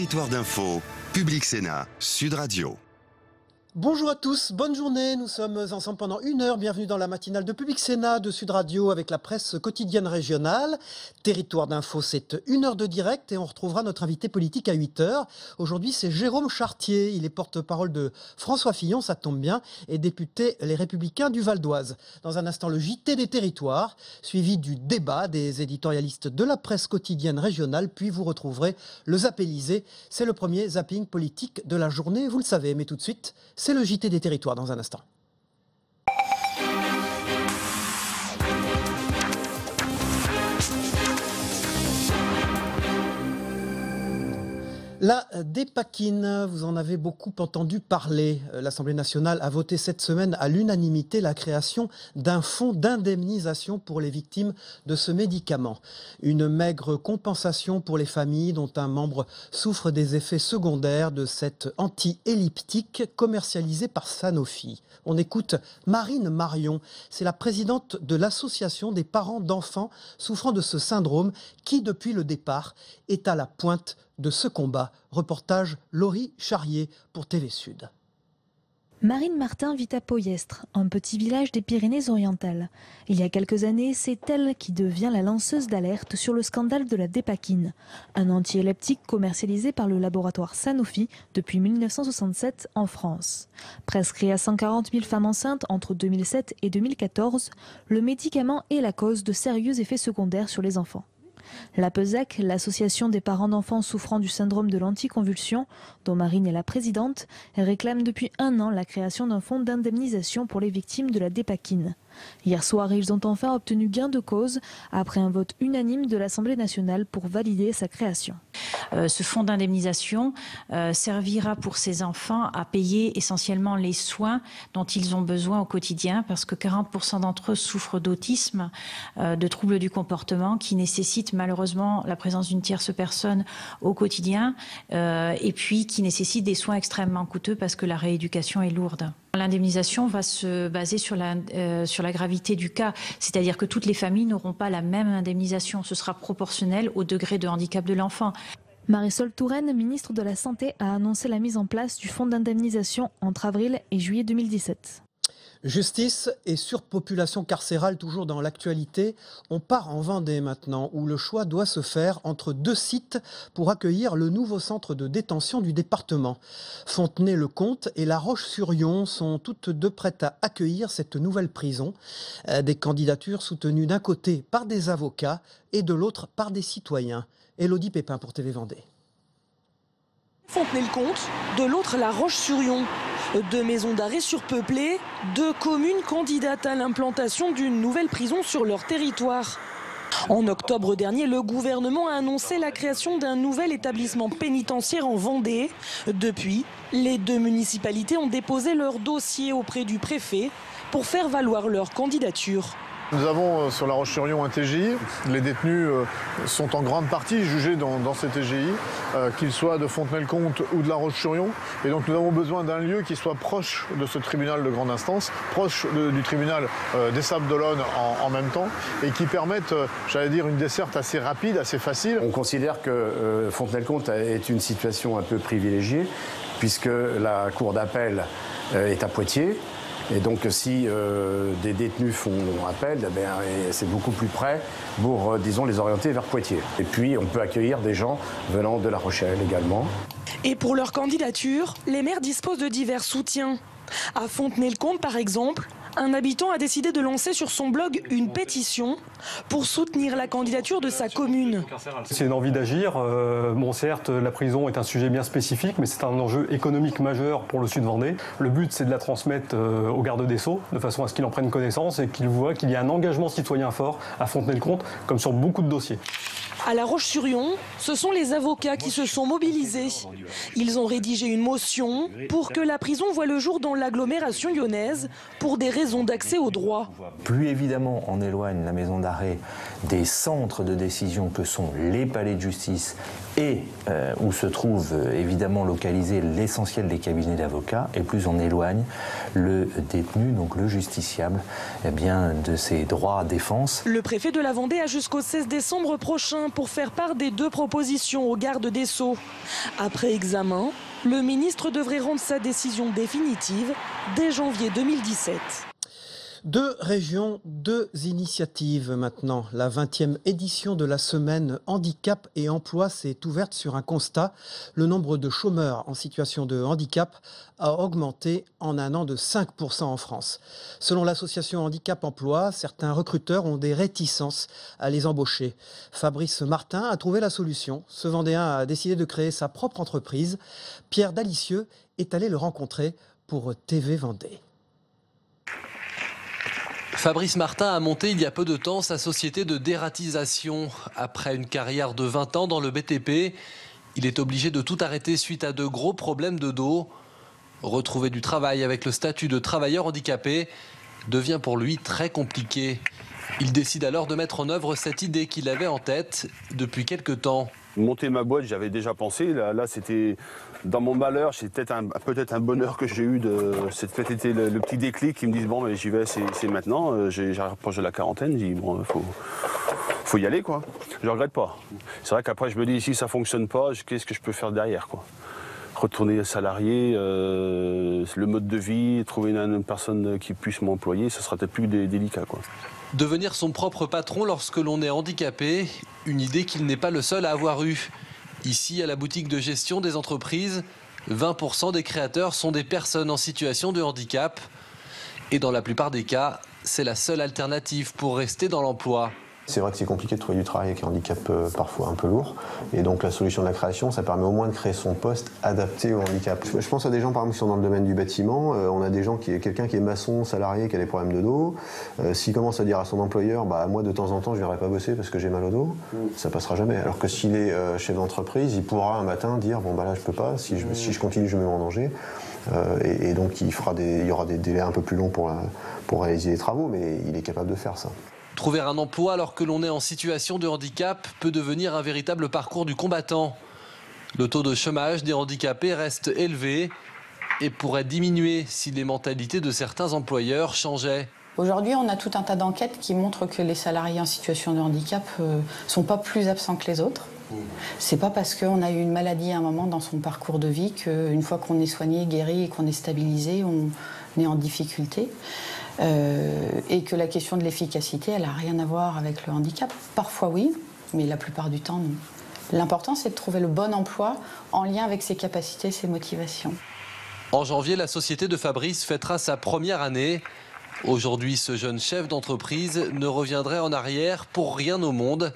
Territoire d'info, Public Sénat, Sud Radio. Bonjour à tous, bonne journée, nous sommes ensemble pendant 1 heure, bienvenue dans la matinale de Public Sénat de Sud Radio avec la presse quotidienne régionale. Territoire d'info, c'est 1 heure de direct et on retrouvera notre invité politique à 8 heures. Aujourd'hui c'est Jérôme Chartier, il est porte-parole de François Fillon, ça tombe bien, et député Les Républicains du Val d'Oise. Dans un instant le JT des territoires, suivi du débat des éditorialistes de la presse quotidienne régionale, puis vous retrouverez le Zappélisé, c'est le premier zapping politique de la journée, vous le savez, mais tout de suite... C'est le JT des territoires dans un instant. La dépakine, vous en avez beaucoup entendu parler. L'Assemblée nationale a voté cette semaine à l'unanimité la création d'un fonds d'indemnisation pour les victimes de ce médicament. Une maigre compensation pour les familles dont un membre souffre des effets secondaires de cet anti-elliptique commercialisé par Sanofi. On écoute Marine Marion, c'est la présidente de l'association des parents d'enfants souffrant de ce syndrome qui, depuis le départ, est à la pointe de ce combat. Reportage Laurie Charrier pour TV Sud. Marine Martin vit à Poyestre, un petit village des Pyrénées-Orientales. Il y a quelques années, c'est elle qui devient la lanceuse d'alerte sur le scandale de la dépakine, un antiépileptique commercialisé par le laboratoire Sanofi depuis 1967 en France. Prescrit à 140 000 femmes enceintes entre 2007 et 2014, le médicament est la cause de sérieux effets secondaires sur les enfants. La PESAC, l'association des parents d'enfants souffrant du syndrome de l'anticonvulsion, dont Marine est la présidente, réclame depuis 1 an la création d'un fonds d'indemnisation pour les victimes de la dépakine. Hier soir, ils ont enfin obtenu gain de cause après un vote unanime de l'Assemblée nationale pour valider sa création. Ce fonds d'indemnisation servira pour ces enfants à payer essentiellement les soins dont ils ont besoin au quotidien, parce que 40% d'entre eux souffrent d'autisme, de troubles du comportement qui nécessitent malheureusement la présence d'une tierce personne au quotidien et puis qui nécessitent des soins extrêmement coûteux parce que la rééducation est lourde. L'indemnisation va se baser sur la gravité du cas, c'est-à-dire que toutes les familles n'auront pas la même indemnisation. Ce sera proportionnel au degré de handicap de l'enfant. Marisol Touraine, ministre de la Santé, a annoncé la mise en place du fonds d'indemnisation entre avril et juillet 2017. Justice et surpopulation carcérale toujours dans l'actualité. On part en Vendée maintenant où le choix doit se faire entre 2 sites pour accueillir le nouveau centre de détention du département. Fontenay-le-Comte et La Roche-sur-Yon sont toutes deux prêtes à accueillir cette nouvelle prison. Des candidatures soutenues d'un côté par des avocats et de l'autre par des citoyens. Élodie Pépin pour TV Vendée. Fontenay-le-Comte, de l'autre La Roche-sur-Yon. 2 maisons d'arrêt surpeuplées, 2 communes candidates à l'implantation d'une nouvelle prison sur leur territoire. En octobre dernier, le gouvernement a annoncé la création d'un nouvel établissement pénitentiaire en Vendée. Depuis, les 2 municipalités ont déposé leur dossier auprès du préfet pour faire valoir leur candidature. Nous avons sur La Roche-sur-Yon un TGI. Les détenus sont en grande partie jugés dans ces TGI, qu'ils soient de Fontenay-le-Comte ou de La Roche-sur-Yon. Et donc nous avons besoin d'un lieu qui soit proche de ce tribunal de grande instance, proche du tribunal des Sables-d'Olonne en même temps, et qui permette, j'allais dire, une desserte assez rapide, assez facile. On considère que Fontenay-le-Comte est une situation un peu privilégiée, puisque la cour d'appel est à Poitiers. Et donc si des détenus font appel, c'est beaucoup plus près pour, disons, les orienter vers Poitiers. Et puis on peut accueillir des gens venant de La Rochelle également. Et pour leur candidature, les maires disposent de divers soutiens. À Fontenay-le-Comte, par exemple, un habitant a décidé de lancer sur son blog une pétition pour soutenir la candidature de sa commune. C'est une envie d'agir. Bon, certes, la prison est un sujet bien spécifique, mais c'est un enjeu économique majeur pour le Sud Vendée. Le but, c'est de la transmettre au garde des Sceaux, de façon à ce qu'il en prenne connaissance et qu'il voit qu'il y a un engagement citoyen fort à Fontenay-le-Comte, comme sur beaucoup de dossiers. À La Roche-sur-Yon, ce sont les avocats qui se sont mobilisés. Ils ont rédigé une motion pour que la prison voie le jour dans l'agglomération lyonnaise pour des raisons d'accès au droit. Plus évidemment, on éloigne la maison d'arrêt des centres de décision que sont les palais de justice et où se trouve évidemment localisé l'essentiel des cabinets d'avocats, et plus on éloigne le détenu, donc le justiciable, de ses droits à défense. Le préfet de la Vendée a jusqu'au 16 décembre prochain pour faire part des 2 propositions au garde des Sceaux. Après examen, le ministre devrait rendre sa décision définitive dès janvier 2017. 2 régions, 2 initiatives maintenant. La 20e édition de la semaine handicap et emploi s'est ouverte sur un constat. Le nombre de chômeurs en situation de handicap a augmenté en un an de 5% en France. Selon l'association Handicap Emploi, certains recruteurs ont des réticences à les embaucher. Fabrice Martin a trouvé la solution. Ce Vendéen a décidé de créer sa propre entreprise. Pierre Dalicieux est allé le rencontrer pour TV Vendée. Fabrice Martin a monté il y a peu de temps sa société de dératisation. Après une carrière de 20 ans dans le BTP, il est obligé de tout arrêter suite à de gros problèmes de dos. Retrouver du travail avec le statut de travailleur handicapé devient pour lui très compliqué. Il décide alors de mettre en œuvre cette idée qu'il avait en tête depuis quelque temps. Monter ma boîte, j'avais déjà pensé. Là c'était dans mon malheur, c'est peut-être un bonheur que j'ai eu. C'est peut-être été le petit déclic qui me disent bon, mais j'y vais, c'est maintenant. J'approche de la quarantaine, je dis bon, faut y aller quoi. Je regrette pas. C'est vrai qu'après je me dis si ça fonctionne pas, qu'est-ce que je peux faire derrière quoi. Retourner salarié, le mode de vie, trouver une personne qui puisse m'employer, ça sera peut-être plus délicat quoi. Devenir son propre patron lorsque l'on est handicapé, une idée qu'il n'est pas le seul à avoir eue. Ici, à la boutique de gestion des entreprises, 20% des créateurs sont des personnes en situation de handicap. Et dans la plupart des cas, c'est la seule alternative pour rester dans l'emploi. C'est vrai que c'est compliqué de trouver du travail avec un handicap parfois un peu lourd. Et donc la solution de la création, ça permet au moins de créer son poste adapté au handicap. Je pense à des gens par exemple qui sont dans le domaine du bâtiment. On a des gens quelqu'un qui est maçon, salarié, qui a des problèmes de dos. S'il commence à dire à son employeur, moi de temps en temps je ne viendrai pas bosser parce que j'ai mal au dos, ça passera jamais. Alors que s'il est chef d'entreprise, il pourra un matin dire là je peux pas, si je continue je me mets en danger. Et donc il y aura des délais un peu plus longs pour réaliser les travaux, mais il est capable de faire ça. Trouver un emploi alors que l'on est en situation de handicap peut devenir un véritable parcours du combattant. Le taux de chômage des handicapés reste élevé et pourrait diminuer si les mentalités de certains employeurs changeaient. Aujourd'hui, on a tout un tas d'enquêtes qui montrent que les salariés en situation de handicap ne sont pas plus absents que les autres. C'est pas parce qu'on a eu une maladie à un moment dans son parcours de vie qu'une fois qu'on est soigné, guéri et qu'on est stabilisé, on est en difficulté. Et que la question de l'efficacité, elle n'a rien à voir avec le handicap. Parfois oui, mais la plupart du temps non. L'important, c'est de trouver le bon emploi en lien avec ses capacités, ses motivations. En janvier, la société de Fabrice fêtera sa première année. Aujourd'hui, ce jeune chef d'entreprise ne reviendrait en arrière pour rien au monde,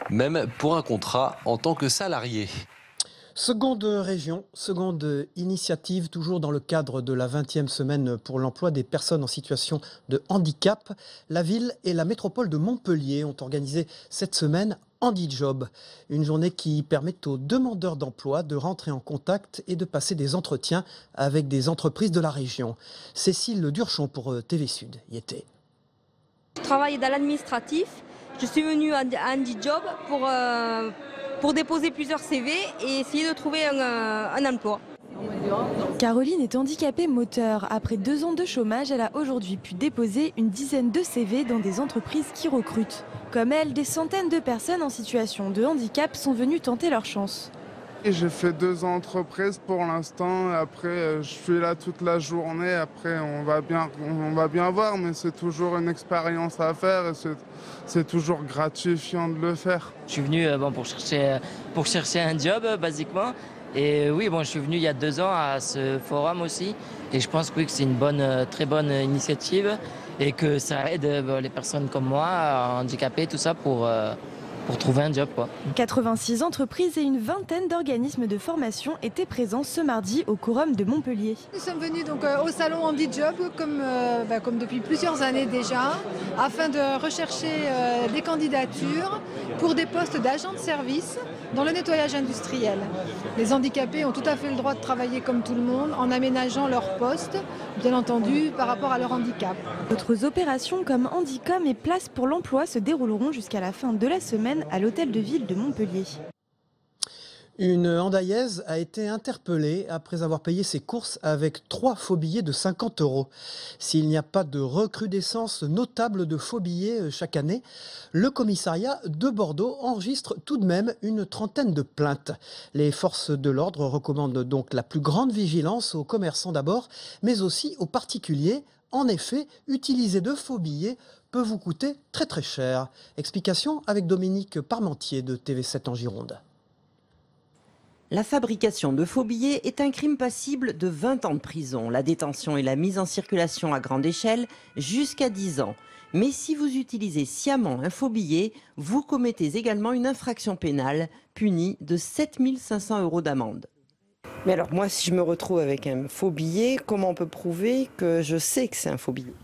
même pour un contrat en tant que salarié. Seconde région, seconde initiative, toujours dans le cadre de la 20e semaine pour l'emploi des personnes en situation de handicap. La ville et la métropole de Montpellier ont organisé cette semaine HandiJob, une journée qui permet aux demandeurs d'emploi de rentrer en contact et de passer des entretiens avec des entreprises de la région. Cécile Durchon pour TV Sud y était. Je travaille dans l'administratif. Je suis venue à HandiJob pour déposer plusieurs CV et essayer de trouver un emploi. Caroline est handicapée moteur. Après 2 ans de chômage, elle a aujourd'hui pu déposer une dizaine de CV dans des entreprises qui recrutent. Comme elle, des centaines de personnes en situation de handicap sont venues tenter leur chance. J'ai fait 2 entreprises pour l'instant. Après, je suis là toute la journée. Après, on va bien voir, mais c'est toujours une expérience à faire et c'est toujours gratifiant de le faire. Je suis venu pour chercher un job, basiquement. Et oui, je suis venu il y a 2 ans à ce forum aussi. Et je pense que c'est une très bonne initiative et que ça aide les personnes comme moi, handicapées, tout ça, pour trouver un job. 86 entreprises et une vingtaine d'organismes de formation étaient présents ce mardi au Quorum de Montpellier. Nous sommes venus donc au salon HandiJob comme depuis plusieurs années déjà, afin de rechercher des candidatures pour des postes d'agents de service dans le nettoyage industriel. Les handicapés ont tout à fait le droit de travailler comme tout le monde en aménageant leur poste, bien entendu par rapport à leur handicap. D'autres opérations comme Handicom et Place pour l'emploi se dérouleront jusqu'à la fin de la semaine à l'hôtel de ville de Montpellier. Une Andaillaise a été interpellée après avoir payé ses courses avec 3 faux billets de 50 €. S'il n'y a pas de recrudescence notable de faux billets chaque année, le commissariat de Bordeaux enregistre tout de même une trentaine de plaintes. Les forces de l'ordre recommandent donc la plus grande vigilance aux commerçants d'abord, mais aussi aux particuliers. En effet, utiliser de faux billets peut vous coûter très très cher. Explication avec Dominique Parmentier de TV7 en Gironde. La fabrication de faux billets est un crime passible de 20 ans de prison, la détention et la mise en circulation à grande échelle jusqu'à 10 ans. Mais si vous utilisez sciemment un faux billet, vous commettez également une infraction pénale punie de 7 500 € d'amende. Mais alors moi, si je me retrouve avec un faux billet, comment on peut prouver que je sais que c'est un faux billet ?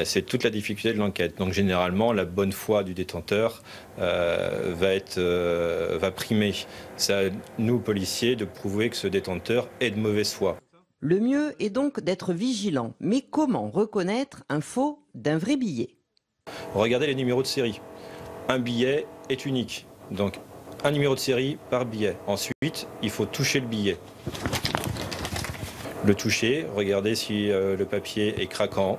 C'est toute la difficulté de l'enquête. Donc généralement, la bonne foi du détenteur va primer. C'est à nous, policiers, de prouver que ce détenteur est de mauvaise foi. Le mieux est donc d'être vigilant. Mais comment reconnaître un faux d'un vrai billet ? Regardez les numéros de série. Un billet est unique. Donc un numéro de série par billet. Ensuite, il faut toucher le billet. Le toucher, regardez si le papier est craquant.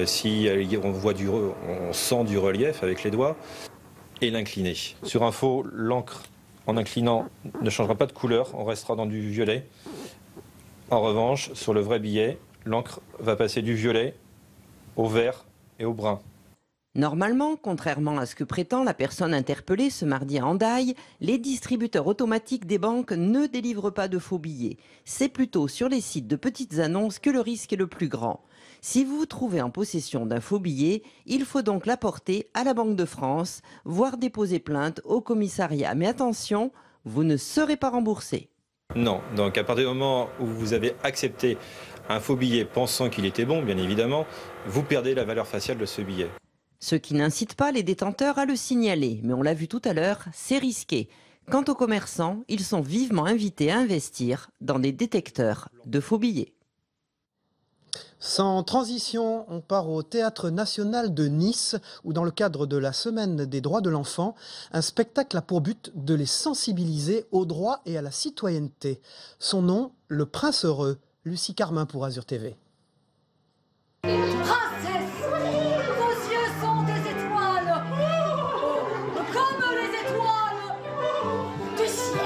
Si on sent du relief avec les doigts, et l'incliner. Sur un faux, l'encre en inclinant ne changera pas de couleur, on restera dans du violet. En revanche, sur le vrai billet, l'encre va passer du violet au vert et au brun. Normalement, contrairement à ce que prétend la personne interpellée ce mardi à Hendaye, les distributeurs automatiques des banques ne délivrent pas de faux billets. C'est plutôt sur les sites de petites annonces que le risque est le plus grand. Si vous vous trouvez en possession d'un faux billet, il faut donc l'apporter à la Banque de France, voire déposer plainte au commissariat. Mais attention, vous ne serez pas remboursé. Non, donc à partir du moment où vous avez accepté un faux billet pensant qu'il était bon, bien évidemment, vous perdez la valeur faciale de ce billet. Ce qui n'incite pas les détenteurs à le signaler, mais on l'a vu tout à l'heure, c'est risqué. Quant aux commerçants, ils sont vivement invités à investir dans des détecteurs de faux billets. Sans transition, on part au Théâtre National de Nice, où dans le cadre de la Semaine des droits de l'enfant, un spectacle a pour but de les sensibiliser aux droits et à la citoyenneté. Son nom, Le Prince Heureux. Lucie Carmin pour Azur TV. Princesse, vos yeux sont des étoiles, comme les étoiles du ciel.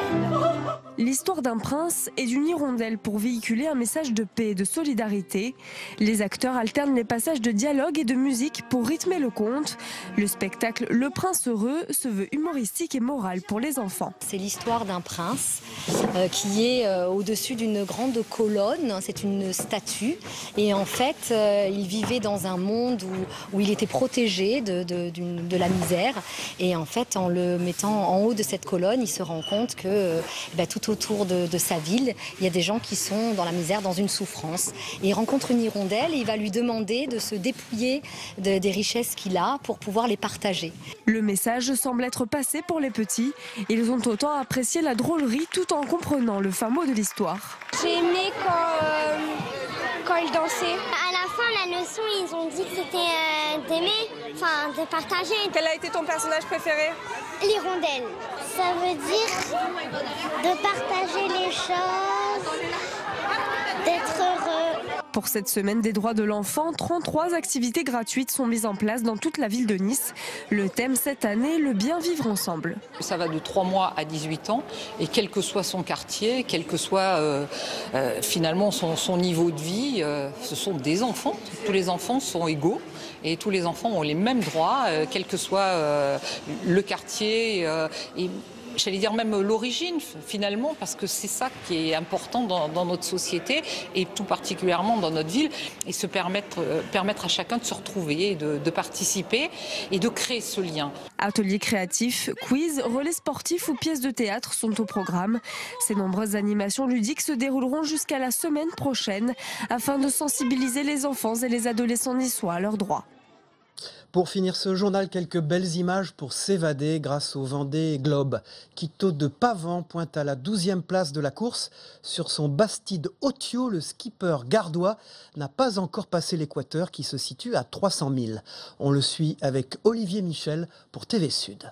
L'histoire d'un prince et d'une hirondelle pour véhiculer un message de paix et de solidarité. Les acteurs alternent les passages de dialogue et de musique pour rythmer le conte. Le spectacle Le Prince Heureux se veut humoristique et moral pour les enfants. C'est l'histoire d'un prince qui est au-dessus d'une grande colonne. C'est une statue. Et en fait, il vivait dans un monde où il était protégé de la misère. Et en fait, en le mettant en haut de cette colonne, il se rend compte que tout autour de sa ville, il y a des gens qui sont dans la misère, dans une souffrance. Et il rencontre une hirondelle et il va lui demander de se dépouiller des richesses qu'il a pour pouvoir les partager. Le message semble être passé pour les petits. Ils ont autant apprécié la drôlerie tout en comprenant le fin mot de l'histoire. J'ai aimé quand ils dansaient. À la fin, la leçon, ils ont dit que c'était d'aimer, de partager. Quel a été ton personnage préféré ? L'hirondelle. Ça veut dire de partager les choses, d'être heureux. Pour cette semaine des droits de l'enfant, 33 activités gratuites sont mises en place dans toute la ville de Nice. Le thème cette année, le bien vivre ensemble. Ça va de 3 mois à 18 ans et quel que soit son quartier, quel que soit finalement son niveau de vie, ce sont des enfants. Tous les enfants sont égaux et tous les enfants ont les mêmes droits, quel que soit le quartier et j'allais dire même l'origine finalement, parce que c'est ça qui est important dans notre société et tout particulièrement dans notre ville, et se permettre à chacun de se retrouver, de participer et de créer ce lien. Ateliers créatifs, quiz, relais sportifs ou pièces de théâtre sont au programme. Ces nombreuses animations ludiques se dérouleront jusqu'à la semaine prochaine afin de sensibiliser les enfants et les adolescents niçois à leurs droits. Pour finir ce journal, quelques belles images pour s'évader grâce au Vendée Globe. Quito de Pavan pointe à la 12e place de la course. Sur son Bastide Otio, le skipper gardois n'a pas encore passé l'équateur qui se situe à 300 000. On le suit avec Olivier Michel pour TV Sud.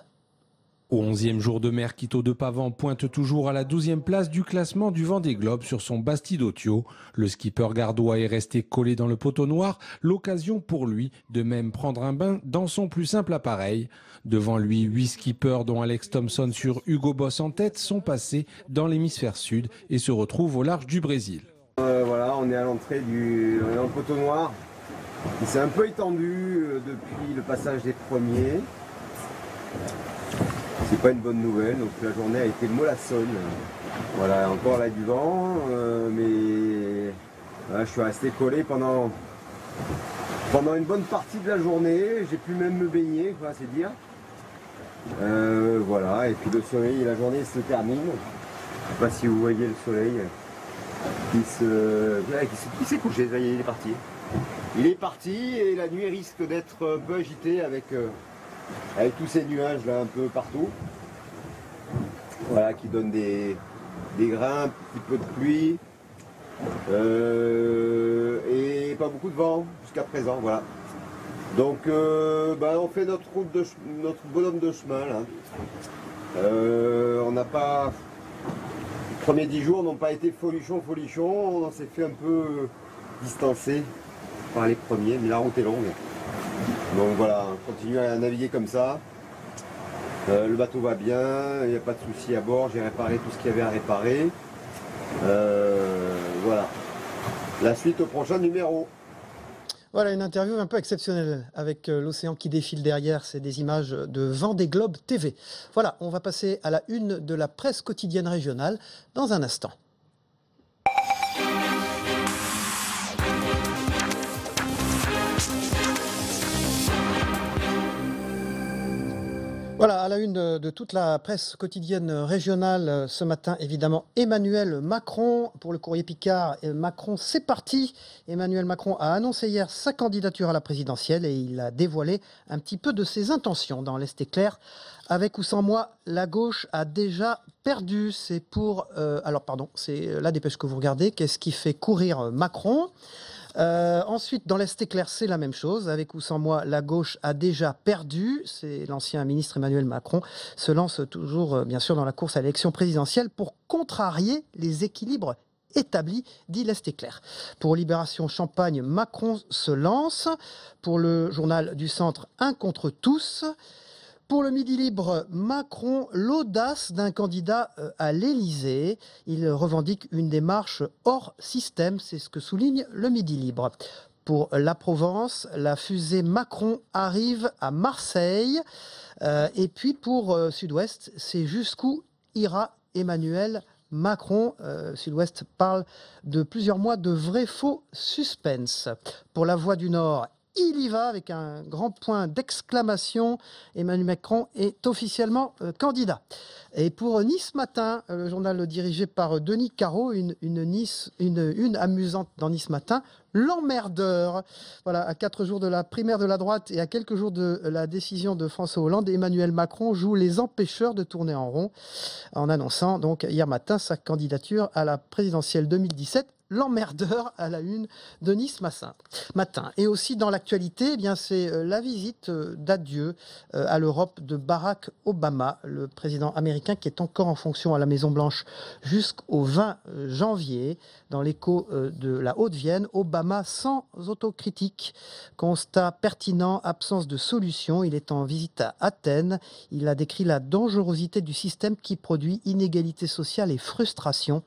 Au 11e jour de Merquito de Pavan pointe toujours à la 12e place du classement du Vendée Globe sur son Bastide-Autio. Le skipper gardois est resté collé dans le poteau noir, l'occasion pour lui de même prendre un bain dans son plus simple appareil. Devant lui, 8 skippers dont Alex Thompson sur Hugo Boss en tête sont passés dans l'hémisphère sud et se retrouvent au large du Brésil. Voilà, on est à l'entrée dans le poteau noir. Il s'est un peu étendu depuis le passage des premiers. C'est pas une bonne nouvelle, donc la journée a été mollassonne. Voilà, encore là du vent, mais voilà, je suis resté collé pendant une bonne partie de la journée. J'ai pu même me baigner, c'est dire. Voilà, et puis le soleil, la journée se termine. Je sais pas si vous voyez le soleil qui s'est couché, ça y est, il est parti. Il est parti et la nuit risque d'être un peu agitée avec tous ces nuages là un peu partout. Voilà, qui donnent des grains, un petit peu de pluie et pas beaucoup de vent jusqu'à présent. Voilà. Donc on fait notre bonhomme de chemin là. On n'a pas. Les premiers 10 jours n'ont pas été folichon. On s'est fait un peu distancer par les premiers, mais la route est longue. Donc voilà, on continue à naviguer comme ça. Le bateau va bien, il n'y a pas de souci à bord, j'ai réparé tout ce qu'il y avait à réparer. Voilà. La suite au prochain numéro. Voilà une interview un peu exceptionnelle avec l'océan qui défile derrière. C'est des images de Vendée Globe TV. Voilà, on va passer à la une de la presse quotidienne régionale dans un instant. Voilà, à la une de toute la presse quotidienne régionale ce matin, évidemment, Emmanuel Macron. Pour le Courrier Picard, Macron, c'est parti. Emmanuel Macron a annoncé hier sa candidature à la présidentielle et il a dévoilé un petit peu de ses intentions dans l'Est éclair. Avec ou sans moi, la gauche a déjà perdu. C'est c'est la dépêche que vous regardez. Qu'est-ce qui fait courir Macron ? Ensuite, dans l'Est éclair, c'est la même chose. Avec ou sans moi, la gauche a déjà perdu. C'est l'ancien ministre Emmanuel Macron se lance toujours, bien sûr, dans la course à l'élection présidentielle pour contrarier les équilibres établis, dit l'Est éclair. Pour Libération Champagne, Macron se lance. Pour le journal du Centre, un contre tous. Pour le Midi Libre, Macron, l'audace d'un candidat à l'Élysée. Il revendique une démarche hors système, c'est ce que souligne le Midi Libre. Pour la Provence, la fusée Macron arrive à Marseille. Et puis pour Sud-Ouest, c'est jusqu'où ira Emmanuel Macron. Sud-Ouest parle de plusieurs mois de vrai faux suspense. Pour la Voix du Nord, il y va avec un grand point d'exclamation. Emmanuel Macron est officiellement candidat. Et pour Nice Matin, le journal dirigé par Denis Caro, une amusante dans Nice Matin, l'emmerdeur. Voilà, à 4 jours de la primaire de la droite et à quelques jours de la décision de François Hollande, Emmanuel Macron joue les empêcheurs de tourner en rond en annonçant donc hier matin sa candidature à la présidentielle 2017. L'emmerdeur à la une de Nice Matin. Et aussi dans l'actualité, c'est la visite d'adieu à l'Europe de Barack Obama, le président américain qui est encore en fonction à la Maison-Blanche jusqu'au 20 janvier. Dans l'écho de la Haute-Vienne, Obama sans autocritique. Constat pertinent, absence de solution. Il est en visite à Athènes. Il a décrit la dangerosité du système qui produit inégalité sociale et frustration.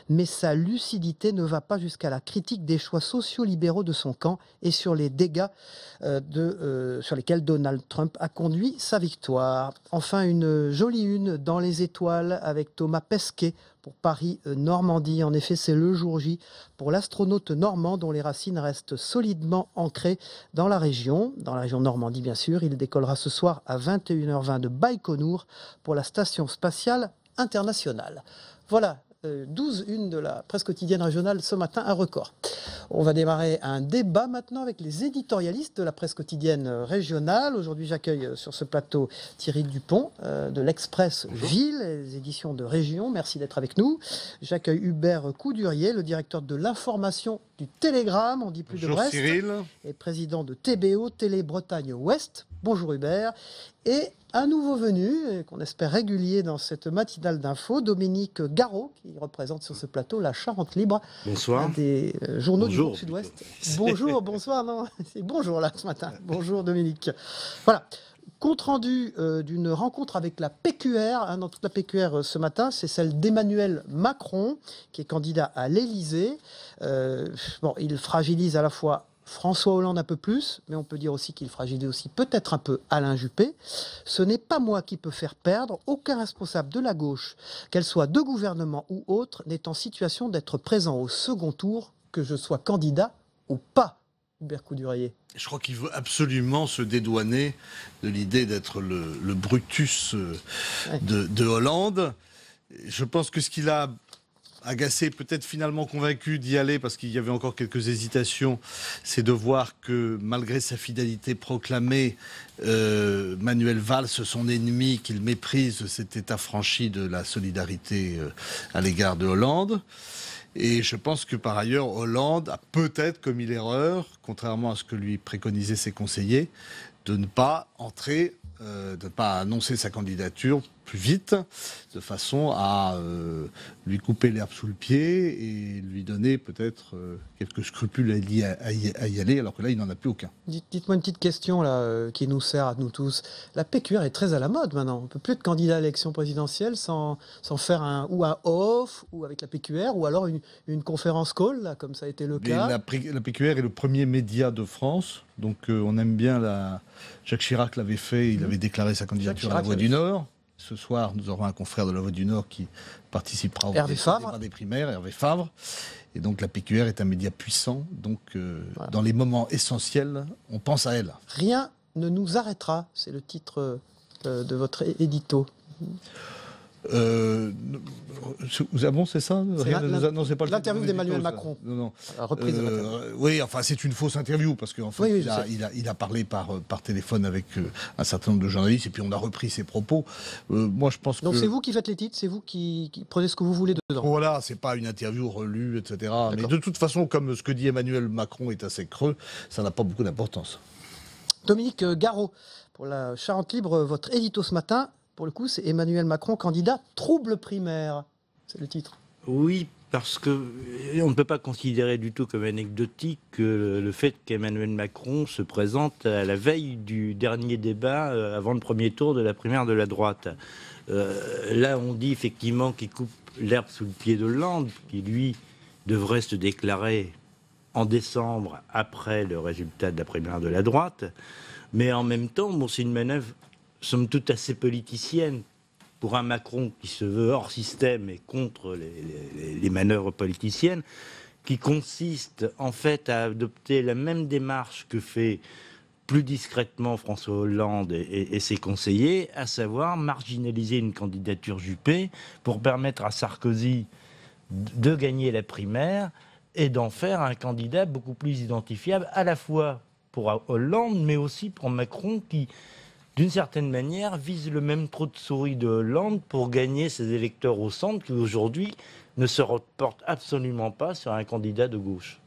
Mais sa lucidité ne va pas jusqu'à la critique des choix sociaux-libéraux de son camp et sur les dégâts sur lesquels Donald Trump a conduit sa victoire. Enfin, une jolie une dans les étoiles avec Thomas Pesquet pour Paris-Normandie. En effet, c'est le jour J pour l'astronaute normand dont les racines restent solidement ancrées dans la région Normandie bien sûr. Il décollera ce soir à 21h20 de Baïkonour pour la Station spatiale internationale. Voilà. 12 une de la presse quotidienne régionale ce matin, un record. On va démarrer un débat maintenant avec les éditorialistes de la presse quotidienne régionale. Aujourd'hui, j'accueille sur ce plateau Thierry Dupont de l'Express Ville, les éditions de Région. Merci d'être avec nous. J'accueille Hubert Coudurier, le directeur de l'information du Télégramme, on dit plus de Brest, Cyril. Et président de TBO, Télé Bretagne Ouest. Bonjour Hubert. Et un nouveau venu, qu'on espère régulier dans cette matinale d'info, Dominique Garot, qui représente sur ce plateau la Charente Libre. Bonsoir. Un des journaux Bonjour, du Sud-Ouest. Bonjour, bonsoir, non, c'est bonjour là ce matin. Bonjour Dominique. Voilà. Compte rendu d'une rencontre avec la PQR, dans toute la PQR ce matin, c'est celle d'Emmanuel Macron, qui est candidat à l'Élysée. Il fragilise à la fois François Hollande un peu plus, mais on peut dire aussi qu'il fragilise aussi peut-être un peu Alain Juppé. Ce n'est pas moi qui peux faire perdre. Aucun responsable de la gauche, qu'elle soit de gouvernement ou autre, n'est en situation d'être présent au second tour, que je sois candidat ou pas. Hubert Coudurier. Je crois qu'il veut absolument se dédouaner de l'idée d'être le Brutus de Hollande. Je pense que ce qu'il a agacé, peut-être finalement convaincu d'y aller, parce qu'il y avait encore quelques hésitations, c'est de voir que malgré sa fidélité proclamée, Manuel Valls, son ennemi qu'il méprise, s'était affranchi de la solidarité à l'égard de Hollande. Et je pense que par ailleurs, Hollande a peut-être commis l'erreur, contrairement à ce que lui préconisaient ses conseillers, de ne pas entrer, de ne pas annoncer sa candidature plus vite, de façon à lui couper l'herbe sous le pied et lui donner peut-être quelques scrupules à y aller, alors que là, il n'en a plus aucun. Dites-moi une petite question là, qui nous sert à nous tous. La PQR est très à la mode maintenant. On ne peut plus être candidat à l'élection présidentielle sans faire un off, ou avec la PQR, ou alors une conférence call, là, comme ça a été le cas. La PQR est le premier média de France, donc on aime bien Jacques Chirac l'avait fait, il avait déclaré sa candidature à la Voix du Nord. Ce soir, nous aurons un confrère de la Voix du Nord qui participera au débat des primaires, Hervé Favre. Et donc la PQR est un média puissant. Donc dans les moments essentiels, on pense à elle. Rien ne nous arrêtera, c'est le titre de votre édito. Bon, c'est ça? Non, c'est pas l'interview d'Emmanuel Macron. Non. La reprise de l'interview. Oui, enfin, c'est une fausse interview parce qu'en fait, il a parlé par téléphone avec un certain nombre de journalistes et puis on a repris ses propos. Moi, je pense Donc c'est vous qui faites les titres, c'est vous qui prenez ce que vous voulez dedans. Voilà, c'est pas une interview relue, etc. Mais de toute façon, comme ce que dit Emmanuel Macron est assez creux, ça n'a pas beaucoup d'importance. Dominique Garot, pour la Charente Libre, votre édito ce matin. Pour le coup, c'est Emmanuel Macron, candidat trouble primaire. C'est le titre. Oui, parce qu'on ne peut pas considérer du tout comme anecdotique le fait qu'Emmanuel Macron se présente à la veille du dernier débat avant le premier tour de la primaire de la droite. Là, on dit effectivement qu'il coupe l'herbe sous le pied de Hollande, qui lui devrait se déclarer en décembre après le résultat de la primaire de la droite. Mais en même temps, c'est une manœuvre somme toute assez politicienne pour un Macron qui se veut hors système et contre les manœuvres politiciennes, qui consiste en fait à adopter la même démarche que fait plus discrètement François Hollande et ses conseillers, à savoir marginaliser une candidature Juppé pour permettre à Sarkozy de gagner la primaire et d'en faire un candidat beaucoup plus identifiable à la fois pour Hollande mais aussi pour Macron qui, d'une certaine manière, vise le même trou de souris de Hollande pour gagner ses électeurs au centre qui, aujourd'hui, ne se reportent absolument pas sur un candidat de gauche.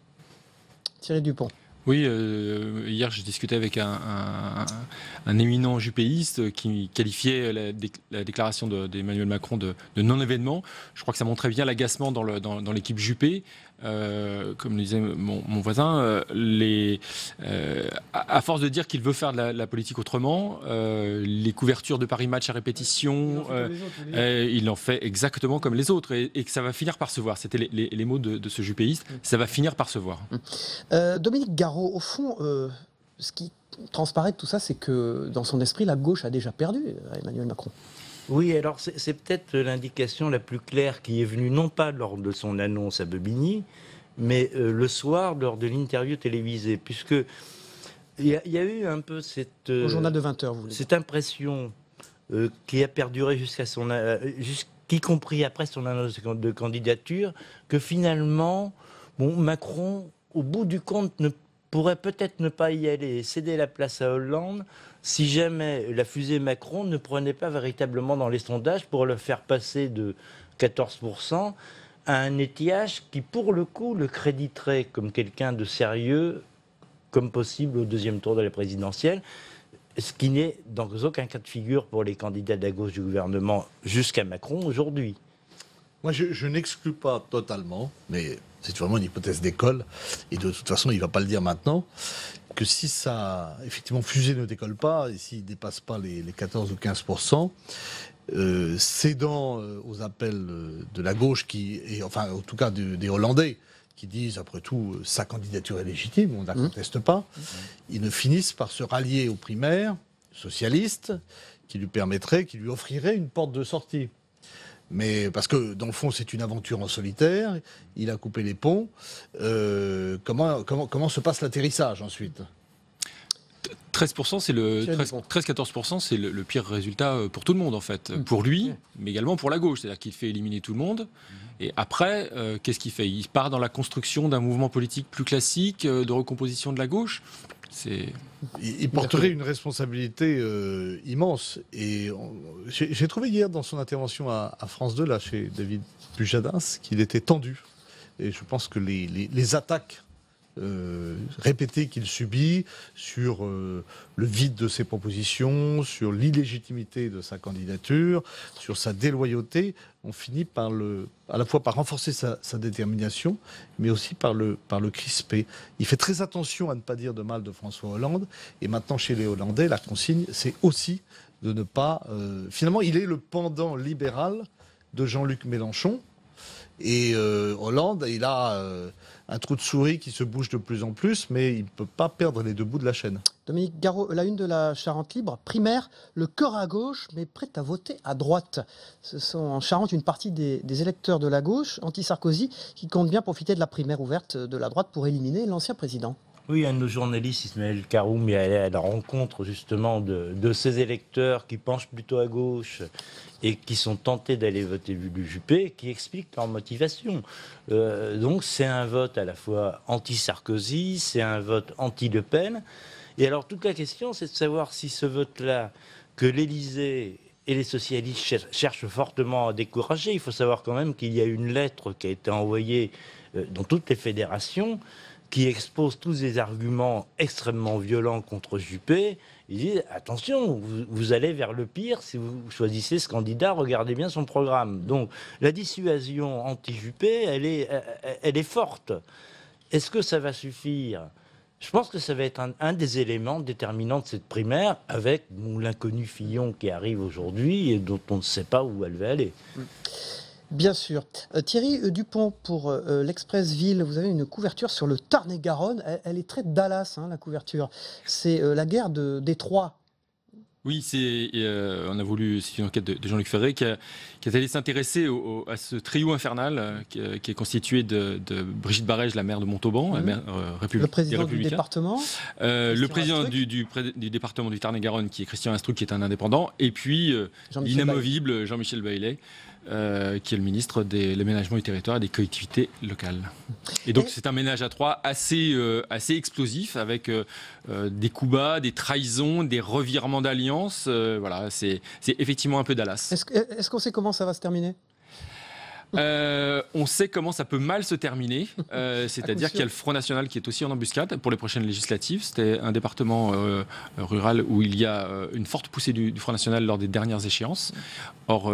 Thierry Dupont. Oui, hier, je discutais avec un éminent juppéiste qui qualifiait la déclaration d'Emmanuel Macron de non-événement. Je crois que ça montrait bien l'agacement dans l'équipe Juppé. Comme le disait mon voisin, à force de dire qu'il veut faire de la politique autrement, les couvertures de Paris Match à répétition, il en fait exactement comme les autres et que ça va finir par se voir. C'était les mots de ce juppéiste, ça va finir par se voir. Dominique Garot, au fond, ce qui transparaît de tout ça, c'est que dans son esprit, la gauche a déjà perdu Emmanuel Macron. Oui, alors c'est peut-être l'indication la plus claire qui est venue, non pas lors de son annonce à Bobigny, mais le soir, lors de l'interview télévisée, puisque il y a eu un peu cette... Au journal de 20h, vous voulez dire. Cette impression qui a perduré y compris après son annonce de candidature, que finalement, Macron, au bout du compte, pourrait peut-être ne pas y aller et céder la place à Hollande si jamais la fusée Macron ne prenait pas véritablement dans les sondages pour le faire passer de 14% à un étiage qui, pour le coup, le créditerait comme quelqu'un de sérieux, comme possible au deuxième tour de la présidentielle. Ce qui n'est dans aucun cas de figure pour les candidats de la gauche du gouvernement jusqu'à Macron aujourd'hui. Moi, je n'exclus pas totalement, mais c'est vraiment une hypothèse d'école, et de toute façon, il ne va pas le dire maintenant, que si ça, effectivement, fusée ne décolle pas, et s'il ne dépasse pas les 14 ou 15%, cédant aux appels de la gauche, enfin, en tout cas des Hollandais, qui disent, après tout, sa candidature est légitime, on ne la conteste pas, ils ne finissent par se rallier aux primaires socialistes, qui lui offriraient une porte de sortie. Mais parce que, dans le fond, c'est une aventure en solitaire, il a coupé les ponts. Comment se passe l'atterrissage ensuite ? 13%, 13-14%, c'est le pire résultat pour tout le monde, en fait. Pour lui, mais également pour la gauche. C'est-à-dire qu'il fait éliminer tout le monde. Et après, qu'est-ce qu'il fait ? Il part dans la construction d'un mouvement politique plus classique, de recomposition de la gauche. Il porterait une responsabilité immense. Et j'ai trouvé hier, dans son intervention à France 2, là, chez David Pujadas, qu'il était tendu. Et je pense que les attaques répétées qu'il subit sur le vide de ses propositions, sur l'illégitimité de sa candidature, sur sa déloyauté, ont fini à la fois par renforcer sa détermination, mais aussi par le crisper. Il fait très attention à ne pas dire de mal de François Hollande, et maintenant chez les Hollandais, la consigne, c'est aussi de ne pas... finalement, il est le pendant libéral de Jean-Luc Mélenchon, et Hollande, il a un trou de souris qui se bouge de plus en plus, mais il ne peut pas perdre les deux bouts de la chaîne. Dominique Garot, la une de la Charente Libre, primaire, le cœur à gauche, mais prêt à voter à droite. Ce sont en Charente une partie des électeurs de la gauche, anti-Sarkozy, qui comptent bien profiter de la primaire ouverte de la droite pour éliminer l'ancien président. Oui, un de nos journalistes, Ismaël Karoum, est allé à la rencontre justement de ces électeurs qui penchent plutôt à gauche et qui sont tentés d'aller voter Lulu Juppé, qui expliquent leur motivation. Donc c'est un vote à la fois anti-Sarkozy, c'est un vote anti-Le Pen. Et alors toute la question, c'est de savoir si ce vote-là, que l'Élysée et les socialistes cherchent fortement à décourager. Il faut savoir quand même qu'il y a une lettre qui a été envoyée dans toutes les fédérations, qui expose tous des arguments extrêmement violents contre Juppé. Ils disent, attention, vous allez vers le pire si vous choisissez ce candidat, regardez bien son programme. Donc la dissuasion anti-Juppé, elle est forte. Est-ce que ça va suffire ? Je pense que ça va être un des éléments déterminants de cette primaire, avec l'inconnu Fillon qui arrive aujourd'hui et dont on ne sait pas où elle va aller. Bien sûr. Thierry Dupont, pour l'Express Ville, vous avez une couverture sur le Tarn-et-Garonne. Elle est très Dallas, la couverture. C'est la guerre de Détroit. Oui, on a voulu, c'est une enquête de Jean-Luc Ferré qui est allé s'intéresser à ce trio infernal qui est constitué de Brigitte Barège, la maire de Montauban, la maire le président du département, le président du département du Tarn-et-Garonne, qui est Christian Astruc, qui est un indépendant, et puis l'inamovible Jean-Michel Baillet, qui est le ministre de l'aménagement du territoire et des collectivités locales. Et donc c'est un ménage à trois assez explosif, avec des coups bas, des trahisons, des revirements d'alliance. Voilà, c'est effectivement un peu Dallas. Est-ce qu'on sait comment ça va se terminer ? On sait comment ça peut mal se terminer, c'est-à-dire qu'il y a le Front National qui est aussi en embuscade pour les prochaines législatives. C'était un département rural où il y a une forte poussée du Front National lors des dernières échéances. Or,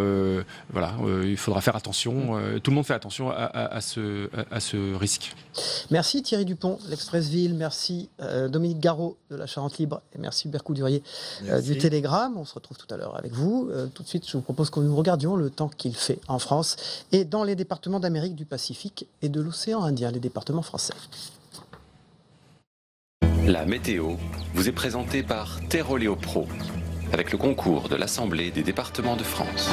il faudra faire attention, tout le monde fait attention à ce risque. Merci Thierry Dupont, l'Express Ville, merci Dominique Garot de la Charente Libre, et merci Hubert Coudurier du Télégramme. On se retrouve tout à l'heure avec vous. Tout de suite, je vous propose que nous regardions le temps qu'il fait en France et dans les départements d'Amérique du Pacifique et de l'océan Indien, les départements français. La météo vous est présentée par Terroléo Pro, avec le concours de l'Assemblée des départements de France.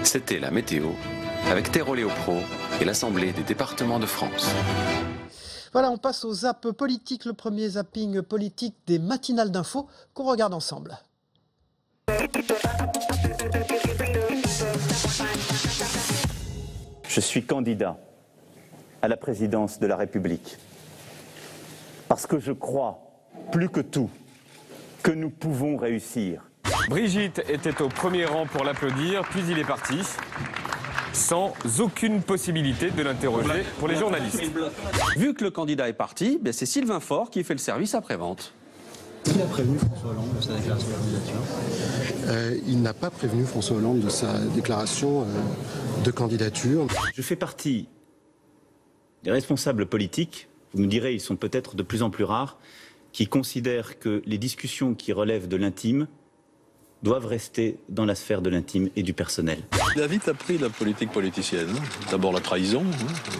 C'était la météo avec Terroléo Pro et l'Assemblée des départements de France. Voilà, on passe au zap politique, le premier zapping politique des matinales d'infos qu'on regarde ensemble. Je suis candidat à la présidence de la République parce que je crois, plus que tout, que nous pouvons réussir. Brigitte était au premier rang pour l'applaudir, puis il est parti, sans aucune possibilité de l'interroger pour les journalistes. Vu que le candidat est parti, c'est Sylvain Faure qui fait le service après-vente. Qui a prévenu François Hollande de sa déclaration de candidature ? Il n'a pas prévenu François Hollande de sa déclaration de candidature. Je fais partie des responsables politiques, vous me direz, ils sont peut-être de plus en plus rares, qui considèrent que les discussions qui relèvent de l'intime doivent rester dans la sphère de l'intime et du personnel. Il a vite appris la politique politicienne. D'abord la trahison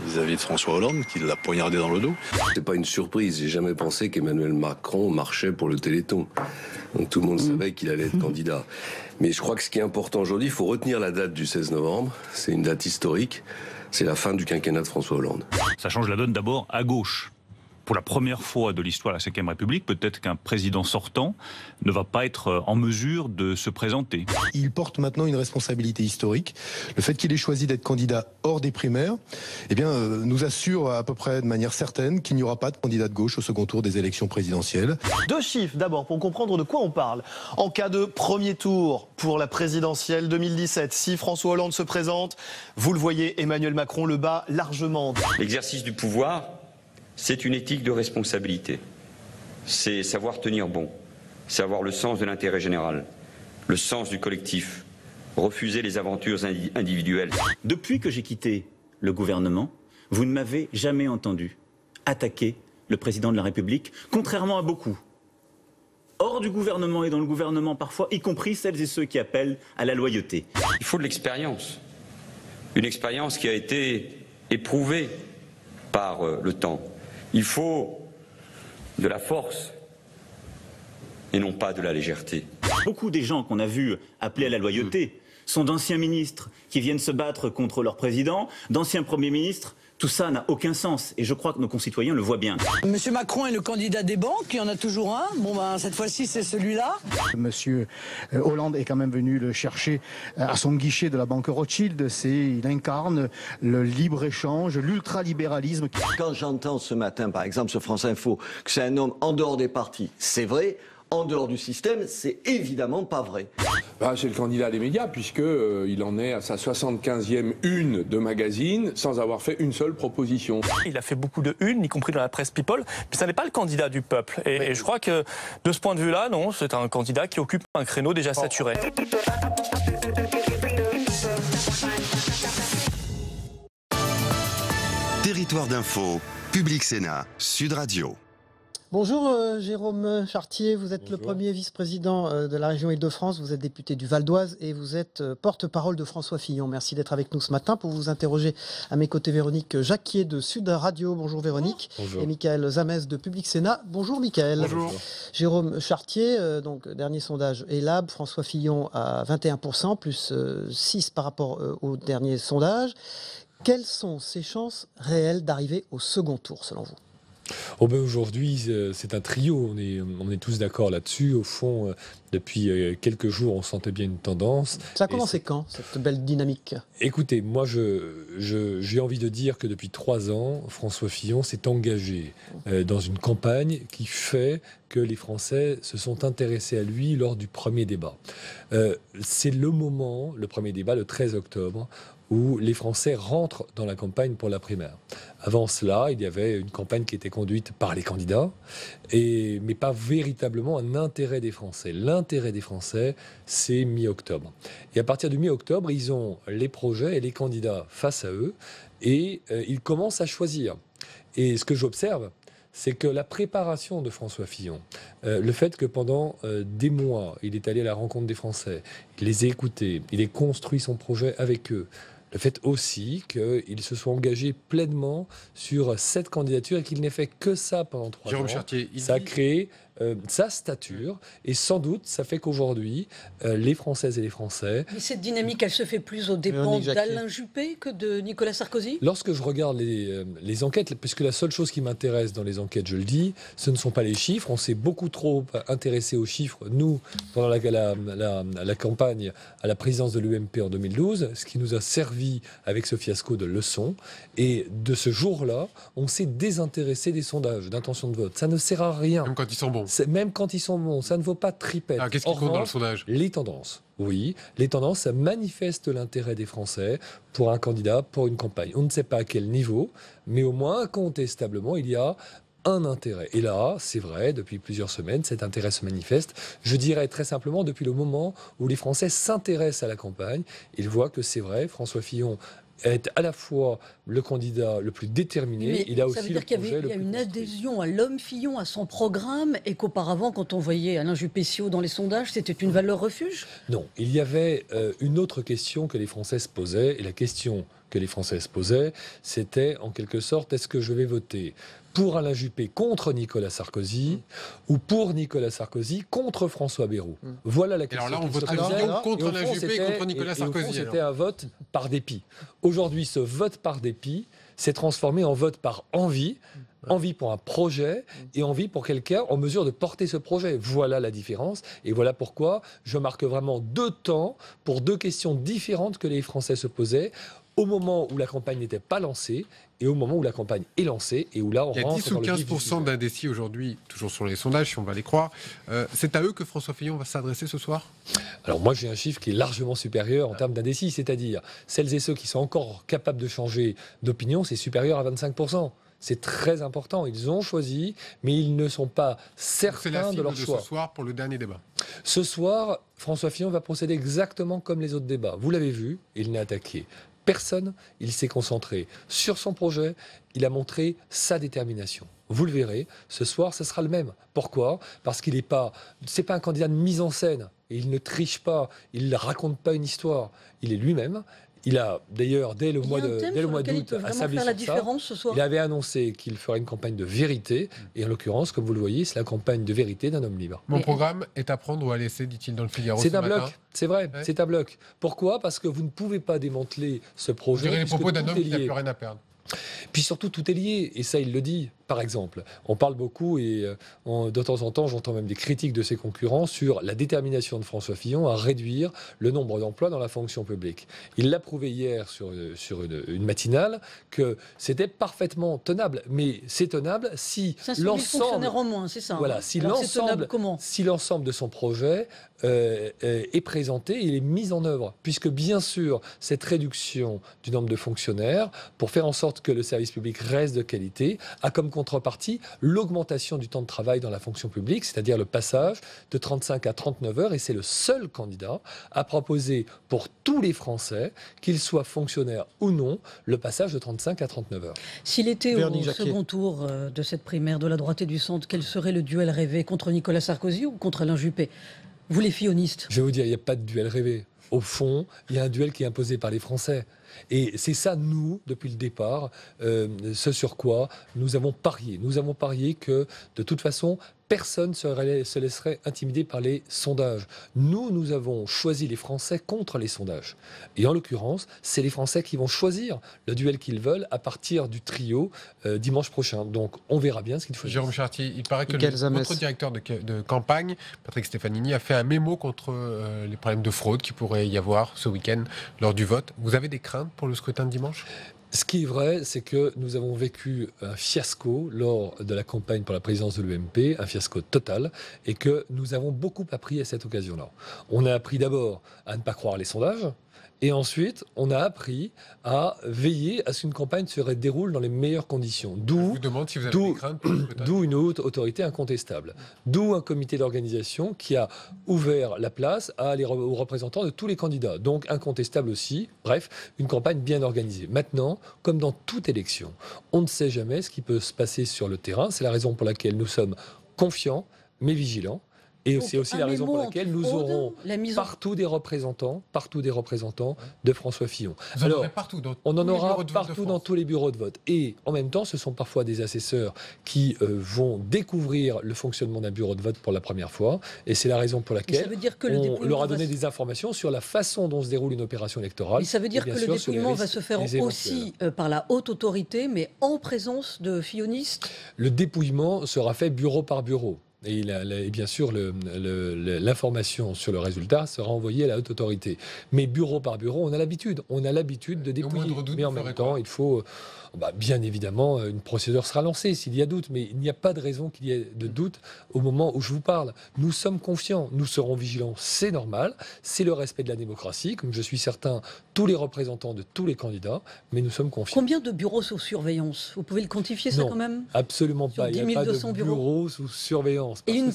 vis-à-vis de François Hollande, qui l'a poignardé dans le dos. C'est pas une surprise, j'ai jamais pensé qu'Emmanuel Macron marchait pour le Téléthon. Donc tout le monde savait qu'il allait être candidat. Mais je crois que ce qui est important aujourd'hui, il faut retenir la date du 16 novembre. C'est une date historique. C'est la fin du quinquennat de François Hollande. Ça change la donne d'abord à gauche. Pour la première fois de l'histoire de la Ve République, peut-être qu'un président sortant ne va pas être en mesure de se présenter. Il porte maintenant une responsabilité historique. Le fait qu'il ait choisi d'être candidat hors des primaires, nous assure à peu près de manière certaine qu'il n'y aura pas de candidat de gauche au second tour des élections présidentielles. 2 chiffres d'abord pour comprendre de quoi on parle. En cas de premier tour pour la présidentielle 2017, si François Hollande se présente, vous le voyez, Emmanuel Macron le bat largement. L'exercice du pouvoir, c'est une éthique de responsabilité. C'est savoir tenir bon, c'est avoir le sens de l'intérêt général, le sens du collectif, refuser les aventures individuelles. Depuis que j'ai quitté le gouvernement, vous ne m'avez jamais entendu attaquer le président de la République, contrairement à beaucoup. Hors du gouvernement et dans le gouvernement parfois, y compris celles et ceux qui appellent à la loyauté. Il faut de l'expérience. Une expérience qui a été éprouvée par le temps. Il faut de la force et non pas de la légèreté. Beaucoup des gens qu'on a vus appeler à la loyauté sont d'anciens ministres qui viennent se battre contre leur président, d'anciens premiers ministres. Tout ça n'a aucun sens et je crois que nos concitoyens le voient bien. Monsieur Macron est le candidat des banques, il y en a toujours un. Cette fois-ci c'est celui-là. Monsieur Hollande est quand même venu le chercher à son guichet de la banque Rothschild. Il incarne le libre-échange, l'ultralibéralisme. Quand j'entends ce matin, par exemple, sur France Info, que c'est un homme en dehors des partis, c'est vrai. En dehors du système, c'est évidemment pas vrai. C'est le candidat des médias, puisqu'il en est à sa 75e une de magazine, sans avoir fait une seule proposition. Il a fait beaucoup de unes, y compris dans la presse People, mais ça n'est pas le candidat du peuple. Et je crois que, de ce point de vue-là, non, c'est un candidat qui occupe un créneau déjà saturé. Territoire d'info, Public Sénat, Sud Radio. Bonjour Jérôme Chartier, vous êtes le premier vice-président de la région Île-de-France, vous êtes député du Val d'Oise et vous êtes porte-parole de François Fillon. Merci d'être avec nous ce matin pour vous interroger. À mes côtés, Véronique Jacquier de Sud Radio. Bonjour Véronique. Bonjour. Et Michael Zamès de Public Sénat. Bonjour Michael. Bonjour. Jérôme Chartier, donc dernier sondage ELAB, François Fillon à 21%, plus 6 par rapport au dernier sondage. Quelles sont ses chances réelles d'arriver au second tour selon vous ? Aujourd'hui, c'est un trio, on est tous d'accord là-dessus. Au fond, depuis quelques jours, on sentait bien une tendance. Ça a commencé quand, cette belle dynamique ? Écoutez, moi, j'ai envie de dire que depuis 3 ans, François Fillon s'est engagé dans une campagne qui fait que les Français se sont intéressés à lui lors du premier débat. C'est le moment, le premier débat, le 13 octobre, où les Français rentrent dans la campagne pour la primaire. Avant cela, il y avait une campagne qui était conduite par les candidats, mais pas véritablement un intérêt des Français. L'intérêt des Français, c'est mi-octobre. Et à partir du mi-octobre, ils ont les projets et les candidats face à eux, et ils commencent à choisir. Et ce que j'observe, c'est que la préparation de François Fillon, le fait que pendant des mois, il est allé à la rencontre des Français, il les a écoutés, il a construit son projet avec eux, le fait aussi qu'il se soit engagé pleinement sur cette candidature et qu'il n'ait fait que ça pendant 3 ans, ça a créé sa stature. Et sans doute, ça fait qu'aujourd'hui, les Françaises et les Français... Mais cette dynamique, elle se fait plus aux dépens d'Alain Juppé que de Nicolas Sarkozy ? Lorsque je regarde les enquêtes, puisque la seule chose qui m'intéresse dans les enquêtes, je le dis, ce ne sont pas les chiffres. On s'est beaucoup trop intéressé aux chiffres, nous, pendant la campagne à la présidence de l'UMP en 2012, ce qui nous a servi avec ce fiasco de leçon. Et de ce jour-là, on s'est désintéressé des sondages d'intention de vote. Ça ne sert à rien. Même quand ils sont bons. Même quand ils sont bons, ça ne vaut pas tripette. Qu'est-ce qui compte dans le sondage ? Les tendances. Oui, les tendances, ça manifeste l'intérêt des Français pour un candidat, pour une campagne. On ne sait pas à quel niveau, mais au moins, incontestablement, il y a un intérêt. Et là, c'est vrai, depuis plusieurs semaines, cet intérêt se manifeste. Je dirais très simplement depuis le moment où les Français s'intéressent à la campagne. Ils voient que c'est vrai, François Fillon est à la fois le candidat le plus déterminé, mais il a ça aussi veut dire qu'il y a une adhésion à l'homme Fillon, à son programme, et qu'auparavant, quand on voyait Alain Juppé-Ciot dans les sondages, c'était une valeur refuge ? Non, il y avait une autre question que les Français se posaient, et la question que les Français se posaient, c'était en quelque sorte, est-ce que je vais voter pour Alain Juppé contre Nicolas Sarkozy ou pour Nicolas Sarkozy contre François Bayrou. Voilà la question. Alors là, on voterait contre Alain Juppé et contre Nicolas Sarkozy. C'était un vote par dépit. Aujourd'hui, ce vote par dépit s'est transformé en vote par envie. Envie pour un projet et envie pour quelqu'un en mesure de porter ce projet. Voilà la différence. Et voilà pourquoi je marque vraiment 2 temps pour 2 questions différentes que les Français se posaient au moment où la campagne n'était pas lancée et au moment où la campagne est lancée et où là on rentre dans le vif du sujet. Il y a 10 ou 15% d'indécis aujourd'hui, toujours sur les sondages, si on va les croire. C'est à eux que François Fillon va s'adresser ce soir ? Alors moi j'ai un chiffre qui est largement supérieur en termes d'indécis, c'est-à-dire celles et ceux qui sont encore capables de changer d'opinion, c'est supérieur à 25%. C'est très important. Ils ont choisi, mais ils ne sont pas certains de leur choix. C'est la cible de ce soir pour le dernier débat. Ce soir, François Fillon va procéder exactement comme les autres débats. Vous l'avez vu, il n'a attaqué personne. Il s'est concentré sur son projet. Il a montré sa détermination. Vous le verrez, ce soir, ce sera le même. Pourquoi ? Parce qu'il n'est pas... C'est pas un candidat de mise en scène. Et il ne triche pas. Il ne raconte pas une histoire. Il est lui-même. Il a d'ailleurs, dès le mois d'août, à Sablé-sur-Sarthe, il avait annoncé qu'il ferait une campagne de vérité. Et en l'occurrence, comme vous le voyez, c'est la campagne de vérité d'un homme libre. Mon programme est à prendre ou à laisser, dit-il dans le Figaro. C'est un bloc, c'est vrai, c'est un bloc. Pourquoi ? Parce que vous ne pouvez pas démanteler ce projet. Je dirais les propos d'un homme qui n'a plus rien à perdre. Puis surtout, tout est lié, et ça, il le dit. Par exemple, on parle beaucoup, et de temps en temps, j'entends même des critiques de ses concurrents sur la détermination de François Fillon à réduire le nombre d'emplois dans la fonction publique. Il l'a prouvé hier sur une matinale que c'était parfaitement tenable. Mais c'est tenable si l'ensemble... fonctionnaires en moins, c'est ça. Voilà, si l'ensemble de son projet est présenté, il est mis en œuvre. Puisque bien sûr, cette réduction du nombre de fonctionnaires, pour faire en sorte que le service public reste de qualité, a comme contrepartie l'augmentation du temps de travail dans la fonction publique, c'est-à-dire le passage de 35 à 39 heures, et c'est le seul candidat à proposer pour tous les Français, qu'ils soient fonctionnaires ou non, le passage de 35 à 39 heures. S'il était au second tour de cette primaire de la droite et du centre, quel serait le duel rêvé contre Nicolas Sarkozy ou contre Alain Juppé ? Vous les fillonistes ? Je vais vous dire, il n'y a pas de duel rêvé. Au fond, il y a un duel qui est imposé par les Français. Et c'est ça, nous, depuis le départ, ce sur quoi nous avons parié. Nous avons parié que, de toute façon, personne ne se laisserait intimider par les sondages. Nous avons choisi les Français contre les sondages. Et en l'occurrence, c'est les Français qui vont choisir le duel qu'ils veulent à partir du trio dimanche prochain. Donc, on verra bien ce qu'il faut. Jérôme Chartier, il paraît que votre directeur de campagne, Patrick Stefanini, a fait un mémo contre les problèmes de fraude qu'il pourrait y avoir ce week-end lors du vote. Vous avez des craintes pour le scrutin de dimanche ? Ce qui est vrai, c'est que nous avons vécu un fiasco lors de la campagne pour la présidence de l'UMP, un fiasco total, et que nous avons beaucoup appris à cette occasion-là. On a appris d'abord à ne pas croire les sondages, et ensuite, on a appris à veiller à ce qu'une campagne se déroule dans les meilleures conditions. D'où une haute autorité incontestable. D'où un comité d'organisation qui a ouvert la place aux représentants de tous les candidats. Donc incontestable aussi. Bref, une campagne bien organisée. Maintenant, comme dans toute élection, on ne sait jamais ce qui peut se passer sur le terrain. C'est la raison pour laquelle nous sommes confiants, mais vigilants. Et c'est aussi la raison pour laquelle nous aurons partout des représentants de François Fillon. Alors, on en aura partout dans tous les bureaux de vote. Et en même temps, ce sont parfois des assesseurs qui vont découvrir le fonctionnement d'un bureau de vote pour la première fois. Et c'est la raison pour laquelle on leur a donné des informations sur la façon dont se déroule une opération électorale. Mais ça veut dire que le dépouillement va se faire aussi par la haute autorité, mais en présence de fillonistes. Le dépouillement sera fait bureau par bureau. Et bien sûr, l'information sur le résultat sera envoyée à la haute autorité. Mais bureau par bureau, on a l'habitude de dépouiller. Mais en même temps, il faut... bien évidemment, une procédure sera lancée s'il y a doute, mais il n'y a pas de raison qu'il y ait de doute au moment où je vous parle. Nous sommes confiants, nous serons vigilants, c'est normal, c'est le respect de la démocratie, comme je suis certain, tous les représentants de tous les candidats, mais nous sommes confiants. Combien de bureaux sous surveillance? Vous pouvez le quantifier, ça, quand même? Absolument pas. Il n'y a pas de bureaux sous surveillance. Et une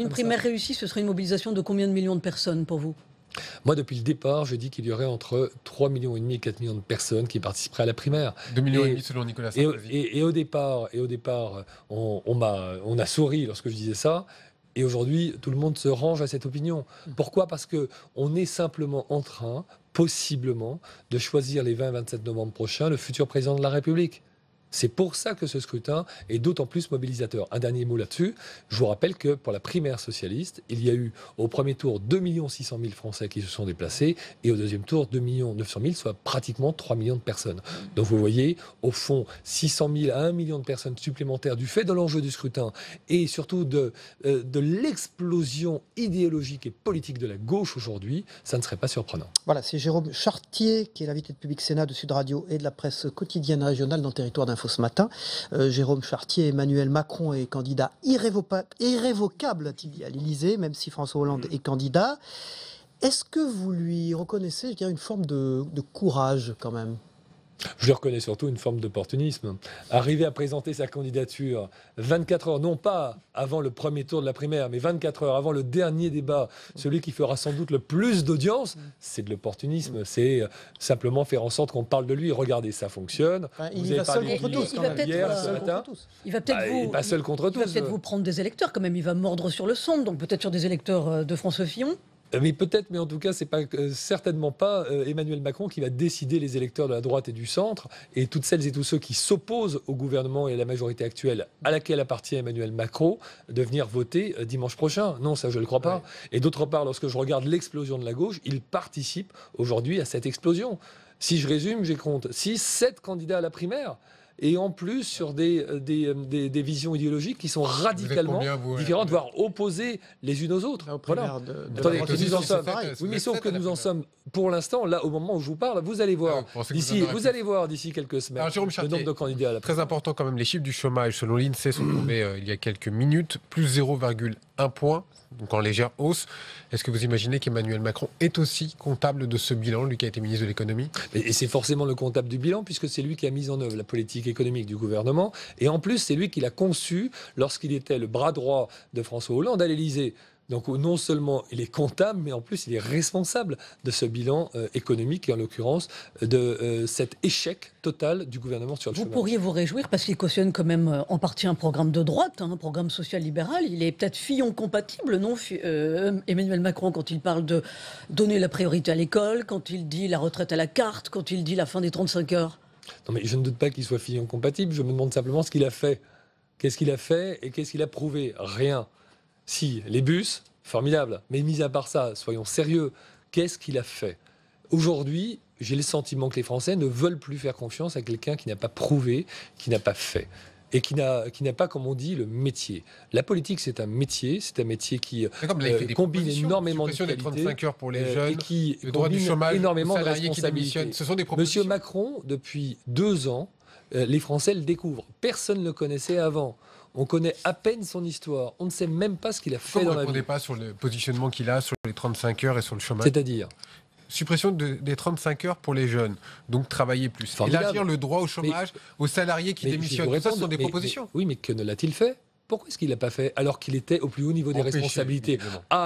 primaire réussie, ce serait une mobilisation de combien de millions de personnes pour vous? Moi, depuis le départ, je dis qu'il y aurait entre 3,5 millions et 4 millions de personnes qui participeraient à la primaire. 2,5 millions selon Nicolas Sarkozy. Et au départ, on a souri lorsque je disais ça. Et aujourd'hui, tout le monde se range à cette opinion. Pourquoi? Parce qu'on est simplement en train, possiblement, de choisir les 20 et 27 novembre prochains le futur président de la République. C'est pour ça que ce scrutin est d'autant plus mobilisateur. Un dernier mot là-dessus. Je vous rappelle que pour la primaire socialiste, il y a eu au premier tour 2 600 000 Français qui se sont déplacés et au deuxième tour 2 900 000, soit pratiquement 3 millions de personnes. Donc vous voyez, au fond, 600 000 à 1 million de personnes supplémentaires du fait de l'enjeu du scrutin et surtout de l'explosion idéologique et politique de la gauche aujourd'hui, ça ne serait pas surprenant. Voilà, c'est Jérôme Chartier qui est l'invité de Public Sénat de Sud Radio et de la presse quotidienne régionale dans Territoire d'Info ce matin. Jérôme Chartier, Emmanuel Macron est candidat irrévocable, a-t-il dit, à l'Élysée, même si François Hollande est candidat. Est-ce que vous lui reconnaissez, je dirais, une forme de courage quand même? Je lui reconnais surtout une forme d'opportunisme. Arriver à présenter sa candidature 24 heures, non pas avant le premier tour de la primaire, mais 24 heures avant le dernier débat, celui qui fera sans doute le plus d'audience, c'est de l'opportunisme. C'est simplement faire en sorte qu'on parle de lui. Regardez, ça fonctionne. Il va seul contre tous. Il va peut-être vous prendre des électeurs quand même. Il va mordre sur le sonde, donc peut-être sur des électeurs de François Fillon. Mais peut-être, mais en tout cas, c'est pas certainement pas Emmanuel Macron qui va décider les électeurs de la droite et du centre, et toutes celles et tous ceux qui s'opposent au gouvernement et à la majorité actuelle à laquelle appartient Emmanuel Macron de venir voter dimanche prochain. Non, ça je ne le crois pas. Ouais. Et d'autre part, lorsque je regarde l'explosion de la gauche, il participe aujourd'hui à cette explosion. Si je résume, j'ai compte 7 candidats à la primaire. Et en plus sur des visions idéologiques qui sont radicalement différentes, voire opposées les unes aux autres. Voilà. Oui, mais sauf que nous en sommes, pour l'instant, là, au moment où je vous parle, vous allez voir d'ici quelques semaines le nombre de candidats à la Très important quand même, les chiffres du chômage, selon l'INSEE, sont tombés il y a quelques minutes, plus 0,1 point, donc en légère hausse. Est-ce que vous imaginez qu'Emmanuel Macron est aussi comptable de ce bilan, lui qui a été ministre de l'économie? Et c'est forcément le comptable du bilan, puisque c'est lui qui a mis en œuvre la politique économique du gouvernement. Et en plus, c'est lui qui l'a conçu lorsqu'il était le bras droit de François Hollande à l'Élysée. Donc non seulement il est comptable, mais en plus il est responsable de ce bilan économique et en l'occurrence de cet échec total du gouvernement sur le chômage. Vous pourriez vous réjouir parce qu'il cautionne quand même en partie un programme de droite, un programme social-libéral. Il est peut-être Fillon compatible, non Emmanuel Macron, quand il parle de donner la priorité à l'école, quand il dit la retraite à la carte, quand il dit la fin des 35 heures. Non mais je ne doute pas qu'il soit Fillon compatible, je me demande simplement ce qu'il a fait. Qu'est-ce qu'il a fait et qu'est-ce qu'il a prouvé? Rien. Si, les bus, formidable. Mais mis à part ça, soyons sérieux, qu'est-ce qu'il a fait? Aujourd'hui, j'ai le sentiment que les Français ne veulent plus faire confiance à quelqu'un qui n'a pas prouvé, qui n'a pas fait. Et qui n'a pas, comme on dit, le métier. La politique, c'est un métier qui combine énormément de qualités. Des 35 heures pour les jeunes, et qui le droit du chômage, énormément de responsabilités. Ce sont des propositions. Monsieur Macron, depuis 2 ans, les Français le découvrent. Personne ne le connaissait avant. On connaît à peine son histoire. On ne sait même pas ce qu'il a fait dans la vie. Vous ne répondez pas sur le positionnement qu'il a sur les 35 heures et sur le chômage? C'est-à-dire suppression des 35 heures pour les jeunes, donc travailler plus. Formidable. Élargir le droit au chômage aux salariés qui démissionnent. Ça, ce sont des propositions. Oui, mais que ne l'a-t-il fait? Pourquoi est-ce qu'il ne l'a pas fait alors qu'il était au plus haut niveau des responsabilités?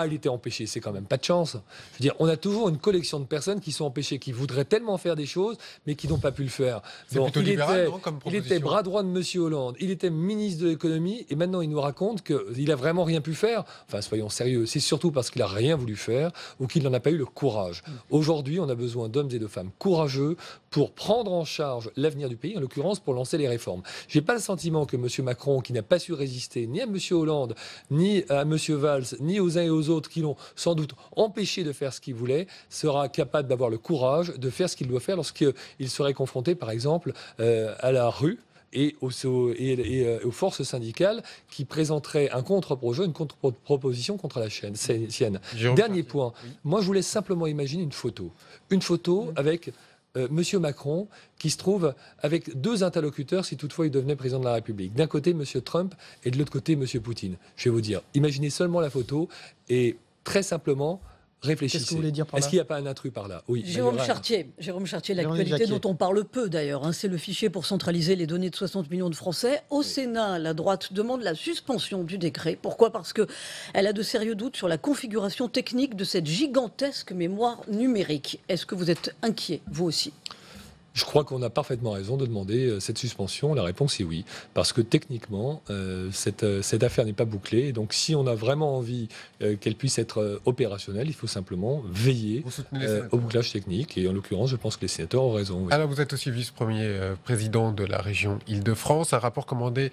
Il était empêché, c'est quand même pas de chance. Je veux dire, on a toujours une collection de personnes qui sont empêchées, qui voudraient tellement faire des choses, mais qui n'ont pas pu le faire. Donc, il était bras droit de M. Hollande, il était ministre de l'économie, et maintenant il nous raconte qu'il n'a vraiment rien pu faire. Enfin, soyons sérieux, c'est surtout parce qu'il n'a rien voulu faire ou qu'il n'en a pas eu le courage. Aujourd'hui, on a besoin d'hommes et de femmes courageux pour prendre en charge l'avenir du pays, en l'occurrence pour lancer les réformes. Je n'ai pas le sentiment que M. Macron, qui n'a pas su résister ni à M. Hollande, ni à M. Valls, ni aux uns et aux autres qui l'ont sans doute empêché de faire ce qu'il voulait, sera capable d'avoir le courage de faire ce qu'il doit faire lorsqu'il serait confronté, par exemple, à la rue et aux forces syndicales qui présenteraient un contre-projet, une contre-proposition contre la sienne. Dernier point, moi je vous laisse simplement imaginer une photo avec Monsieur Macron qui se trouve avec deux interlocuteurs si toutefois il devenait président de la République. D'un côté Monsieur Trump et de l'autre côté Monsieur Poutine. Je vais vous dire, imaginez seulement la photo et très simplement réfléchissez. Qu'est-ce que vous voulez dire par là ? Est-ce qu'il n'y a pas un intrus par là? Oui. Jérôme Chartier, l'actualité dont on parle peu d'ailleurs, c'est le fichier pour centraliser les données de 60 millions de Français. Au Sénat, la droite demande la suspension du décret. Pourquoi ? Parce qu'elle a de sérieux doutes sur la configuration technique de cette gigantesque mémoire numérique. Est-ce que vous êtes inquiet, vous aussi ? Je crois qu'on a parfaitement raison de demander cette suspension. La réponse est oui. Parce que techniquement, cette affaire n'est pas bouclée. Donc si on a vraiment envie qu'elle puisse être opérationnelle, il faut simplement veiller au bouclage technique. Et en l'occurrence, je pense que les sénateurs ont raison. Oui. Alors vous êtes aussi vice-premier président de la région Île-de-France. Un rapport commandé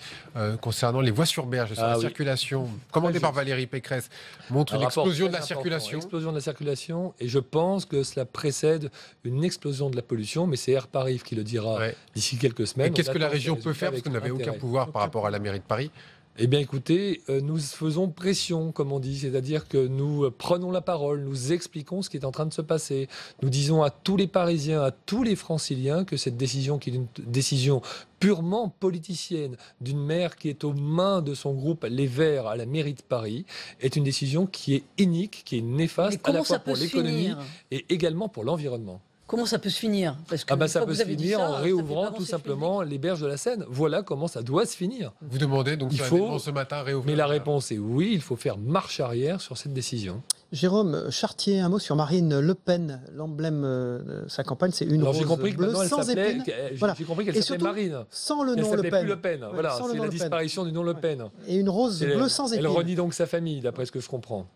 concernant les voies sur berge sur la circulation, commandé par Valérie Pécresse, montre une explosion de la circulation. Explosion de la circulation. Et je pense que cela précède une explosion de la pollution. Mais c'est Paris qui le dira d'ici quelques semaines. Et qu'est-ce que la région peut faire, parce que vous n'avez aucun pouvoir par rapport à la mairie de Paris? Eh bien écoutez, nous faisons pression, comme on dit, c'est-à-dire que nous prenons la parole, nous expliquons ce qui est en train de se passer. Nous disons à tous les Parisiens, à tous les Franciliens que cette décision, qui est une décision purement politicienne d'une maire qui est aux mains de son groupe Les Verts à la mairie de Paris, est une décision qui est inique, qui est néfaste à la fois pour l'économie et également pour l'environnement. Comment ça peut se finir? Parce que ça peut se finir en réouvrant tout simplement les berges de la Seine. Voilà comment ça doit se finir. Vous demandez donc ce matin réouvrir. Mais la réponse est oui, il faut faire marche arrière sur cette décision. Jérôme Chartier, un mot sur Marine Le Pen. L'emblème de sa campagne, c'est une rose bleue sans épines. J'ai compris qu'elle s'appelait Marine. Sans le nom Le Pen. Plus Le Pen. Voilà, c'est la disparition du nom Le Pen. Et une rose bleue sans épines. Elle renie donc sa famille, d'après ce que je comprends.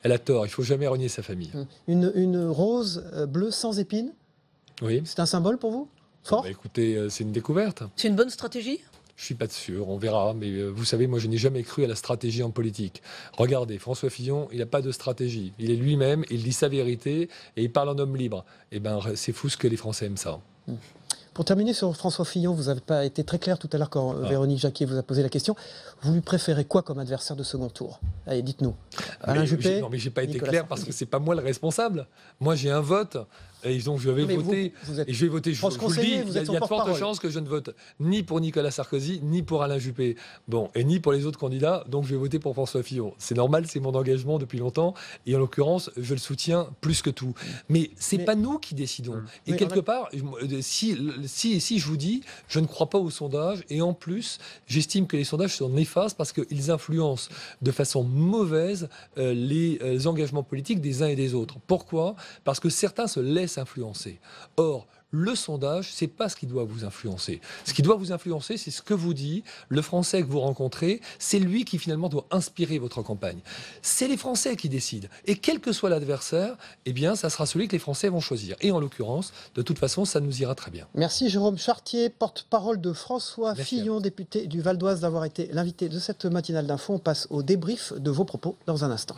Elle a tort, il ne faut jamais renier sa famille. Une rose bleue sans épines. Oui. C'est un symbole pour vous? Fort? Écoutez, c'est une découverte. C'est une bonne stratégie? Je ne suis pas sûr, on verra. Mais vous savez, moi, je n'ai jamais cru à la stratégie en politique. Regardez, François Fillon, il n'a pas de stratégie. Il est lui-même, il dit sa vérité et il parle en homme libre. Eh bien, c'est fou ce que les Français aiment ça. Pour terminer sur François Fillon, vous n'avez pas été très clair tout à l'heure quand Véronique Jacquier vous a posé la question. Vous lui préférez quoi comme adversaire de second tour? Allez, dites-nous. Alain Juppé? Non, mais je n'ai pas été clair parce que ce n'est pas moi le responsable. Moi, j'ai un vote. Et donc, je vais voter. Et je vais voter. Je vous le dis, il y a de fortes chances que je ne vote ni pour Nicolas Sarkozy, ni pour Alain Juppé. Bon, et ni pour les autres candidats. Donc, je vais voter pour François Fillon. C'est normal, c'est mon engagement depuis longtemps. Et en l'occurrence, je le soutiens plus que tout. Mais c'est pas nous qui décidons. Et quelque part, si je vous dis, je ne crois pas aux sondages. Et en plus, j'estime que les sondages sont néfastes parce qu'ils influencent de façon mauvaise les engagements politiques des uns et des autres. Pourquoi? Parce que certains se laissent influencer. Or, le sondage, c'est pas ce qui doit vous influencer. Ce qui doit vous influencer, c'est ce que vous dit le Français que vous rencontrez. C'est lui qui finalement doit inspirer votre campagne. C'est les Français qui décident. Et quel que soit l'adversaire, eh bien, ça sera celui que les Français vont choisir. Et en l'occurrence, de toute façon, ça nous ira très bien. Merci Jérôme Chartier, porte-parole de François Fillon, député du Val d'Oise, d'avoir été l'invité de cette matinale d'info. On passe au débrief de vos propos dans un instant.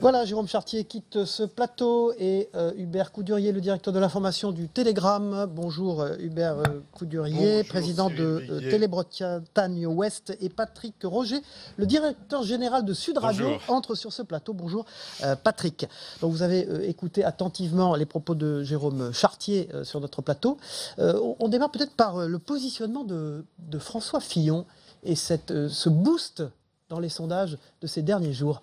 Voilà, Jérôme Chartier quitte ce plateau et Hubert Coudurier, le directeur de l'information du Télégramme. Bonjour Hubert Coudurier, président de Télé-Bretagne Ouest, et Patrick Roger, le directeur général de Sud Radio, entre sur ce plateau. Bonjour Patrick. Donc vous avez écouté attentivement les propos de Jérôme Chartier sur notre plateau. On démarre peut-être par le positionnement de François Fillon et ce boost dans les sondages de ces derniers jours.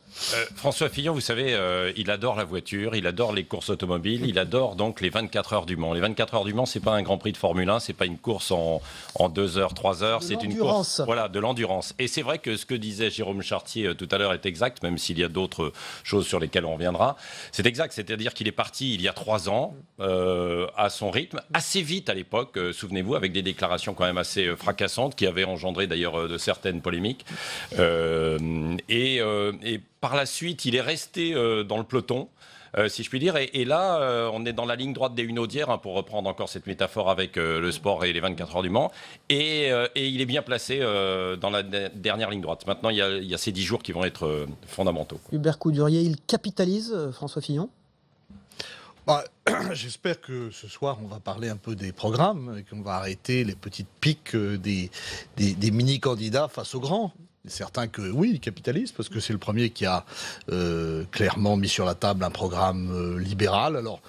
François Fillon, vous savez, il adore la voiture, il adore les courses automobiles, il adore donc les 24 heures du Mans. Les 24 heures du Mans, c'est pas un Grand Prix de Formule 1, c'est pas une course en 2 heures, 3 heures, c'est une course de l'endurance. Et c'est vrai que ce que disait Jérôme Chartier tout à l'heure est exact, même s'il y a d'autres choses sur lesquelles on reviendra. C'est exact, c'est-à-dire qu'il est parti il y a 3 ans à son rythme, assez vite à l'époque, souvenez-vous, avec des déclarations quand même assez fracassantes qui avaient engendré d'ailleurs de certaines polémiques. Et par la suite, il est resté dans le peloton, si je puis dire. Et là, on est dans la ligne droite des Hunaudières, pour reprendre encore cette métaphore avec le sport et les 24 heures du Mans. Et il est bien placé dans la dernière ligne droite. Maintenant, il y a ces 10 jours qui vont être fondamentaux. Hubert Coudurier, il capitalise, François Fillon ? J'espère que ce soir, on va parler un peu des programmes et qu'on va arrêter les petites piques des mini-candidats face aux grands. Certains que oui, ils capitalisent parce que c'est le premier qui a clairement mis sur la table un programme libéral. Alors,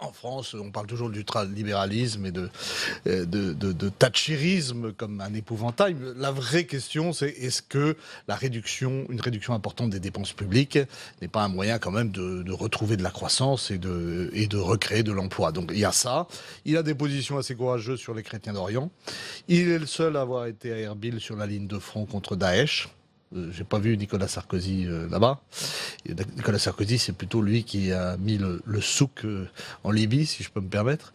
en France, on parle toujours d'ultralibéralisme et de thatcherisme comme un épouvantail. La vraie question, c'est est-ce que une réduction importante des dépenses publiques n'est pas un moyen quand même de retrouver de la croissance et de recréer de l'emploi. Donc il y a ça. Il a des positions assez courageuses sur les chrétiens d'Orient. Il est le seul à avoir été à Erbil sur la ligne de front contre Daesh. J'ai pas vu Nicolas Sarkozy là-bas. Nicolas Sarkozy, c'est plutôt lui qui a mis le souk en Libye, si je peux me permettre.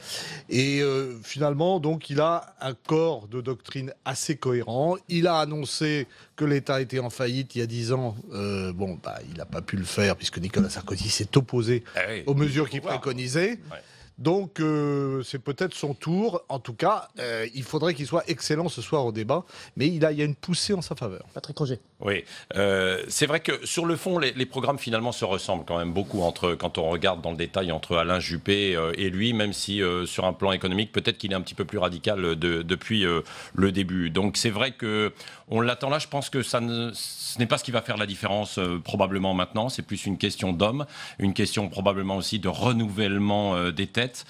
Et finalement, donc, il a un corps de doctrine assez cohérent. Il a annoncé que l'État était en faillite il y a 10 ans. Il n'a pas pu le faire puisque Nicolas Sarkozy s'est opposé aux mesures qu'il préconisait. Ouais. Donc, c'est peut-être son tour. En tout cas, il faudrait qu'il soit excellent ce soir au débat. Mais il y a une poussée en sa faveur. Patrick Roger. Oui, c'est vrai que sur le fond, les programmes finalement se ressemblent quand même beaucoup quand on regarde dans le détail entre Alain Juppé et lui, même si sur un plan économique, peut-être qu'il est un petit peu plus radical depuis le début. Donc c'est vrai qu'on l'attend là. Je pense que ce n'est pas ce qui va faire la différence probablement maintenant. C'est plus une question d'hommes, une question probablement aussi de renouvellement des têtes.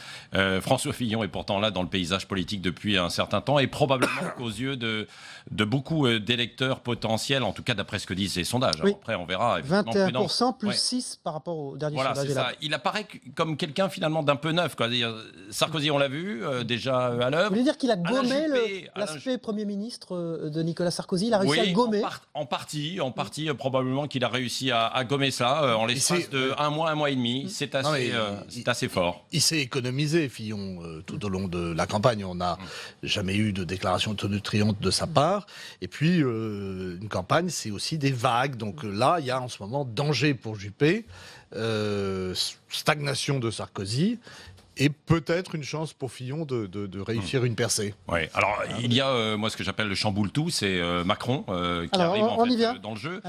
François Fillon est pourtant là dans le paysage politique depuis un certain temps et probablement qu'aux yeux de beaucoup d'électeurs potentiels, en tout cas d'après ce que disent les sondages. Oui. Après, on verra. 21% plus 6 par rapport au dernier sondage. C'est ça. Il apparaît comme quelqu'un finalement d'un peu neuf. Sarkozy, on l'a vu déjà à l'œuvre. Vous voulez dire qu'il a gommé l'aspect Premier ministre de Nicolas Sarkozy? Il a réussi à le gommer? En partie, probablement qu'il a réussi à gommer ça en l'espace de un mois et demi. C'est assez fort. Il s'est économisé, Fillon, tout au long de la campagne. On n'a jamais eu de déclaration tonitruante de sa part. Et puis, une campagne, c'est aussi des vagues. Donc là, il y a en ce moment danger pour Juppé, stagnation de Sarkozy. Et peut-être une chance pour Fillon de réussir une percée. Oui, alors il y a, moi, ce que j'appelle le chamboule-tout, c'est Macron qui arrive dans le jeu.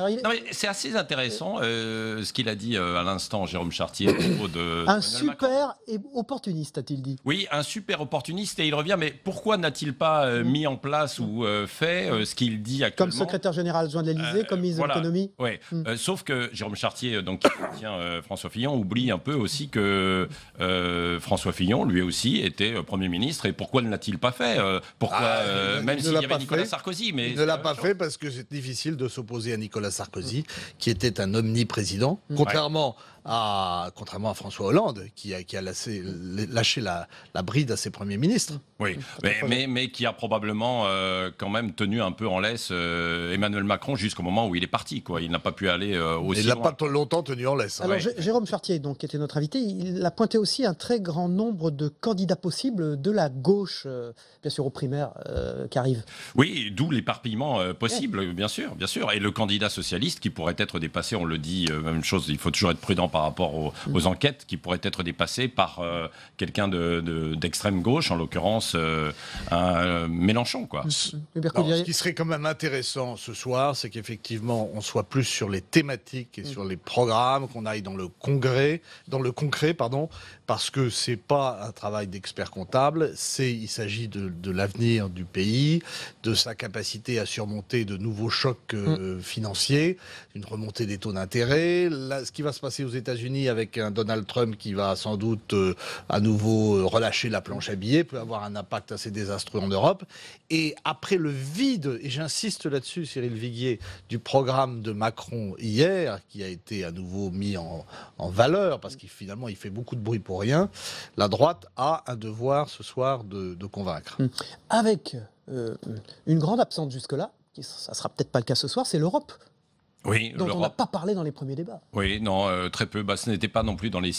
C'est assez intéressant ce qu'il a dit à l'instant, Jérôme Chartier, à propos de un super opportuniste, a-t-il dit. Oui, un super opportuniste, et il revient, mais pourquoi n'a-t-il pas mis en place ou fait ce qu'il dit actuellement? Comme secrétaire général adjoint de l'Élysée, comme ministre de l'économie. Oui, sauf que Jérôme Chartier, donc, qui soutient François Fillon, oublie un peu aussi que François Fillon, lui aussi, était Premier ministre. Et pourquoi ne l'a-t-il pas fait? Même s'il y avait Nicolas Sarkozy. Mais il ne l'a pas fait parce que c'est difficile de s'opposer à Nicolas Sarkozy, qui était un omniprésident, contrairement à François Hollande, qui a lâché la bride à ses premiers ministres. Oui, mais qui a probablement quand même tenu un peu en laisse Emmanuel Macron jusqu'au moment où il est parti. Il n'a pas pu aller aussi loin. Il n'a pas longtemps tenu en laisse. Alors, Jérôme Chartier, donc, qui était notre invité, il a pointé aussi un très grand nombre de candidats possibles de la gauche, bien sûr, aux primaires qui arrivent. Oui, d'où l'éparpillement possible, bien sûr. Et le candidat socialiste qui pourrait être dépassé, on le dit, même chose, il faut toujours être prudent par rapport aux enquêtes, qui pourraient être dépassées par quelqu'un d'extrême gauche, en l'occurrence un Mélenchon. Ce qui serait quand même intéressant ce soir, c'est qu'effectivement on soit plus sur les thématiques et sur les programmes, qu'on aille dans le concret, parce que c'est pas un travail d'expert comptable, il s'agit de l'avenir du pays, de sa capacité à surmonter de nouveaux chocs financiers, une remontée des taux d'intérêt, ce qui va se passer aux États-Unis avec un Donald Trump qui va sans doute à nouveau relâcher la planche à billets, peut avoir un impact assez désastreux en Europe. Et après le vide, et j'insiste là-dessus, Cyril Viguier, du programme de Macron hier, qui a été à nouveau mis en valeur, parce qu'il finalement il fait beaucoup de bruit pour rien, la droite a un devoir ce soir de convaincre. Avec une grande absente jusque-là, ça ne sera peut-être pas le cas ce soir, c'est l'Europe. Oui, dont on n'a pas parlé dans les premiers débats. Oui, non, très peu. Ce n'était pas non plus dans les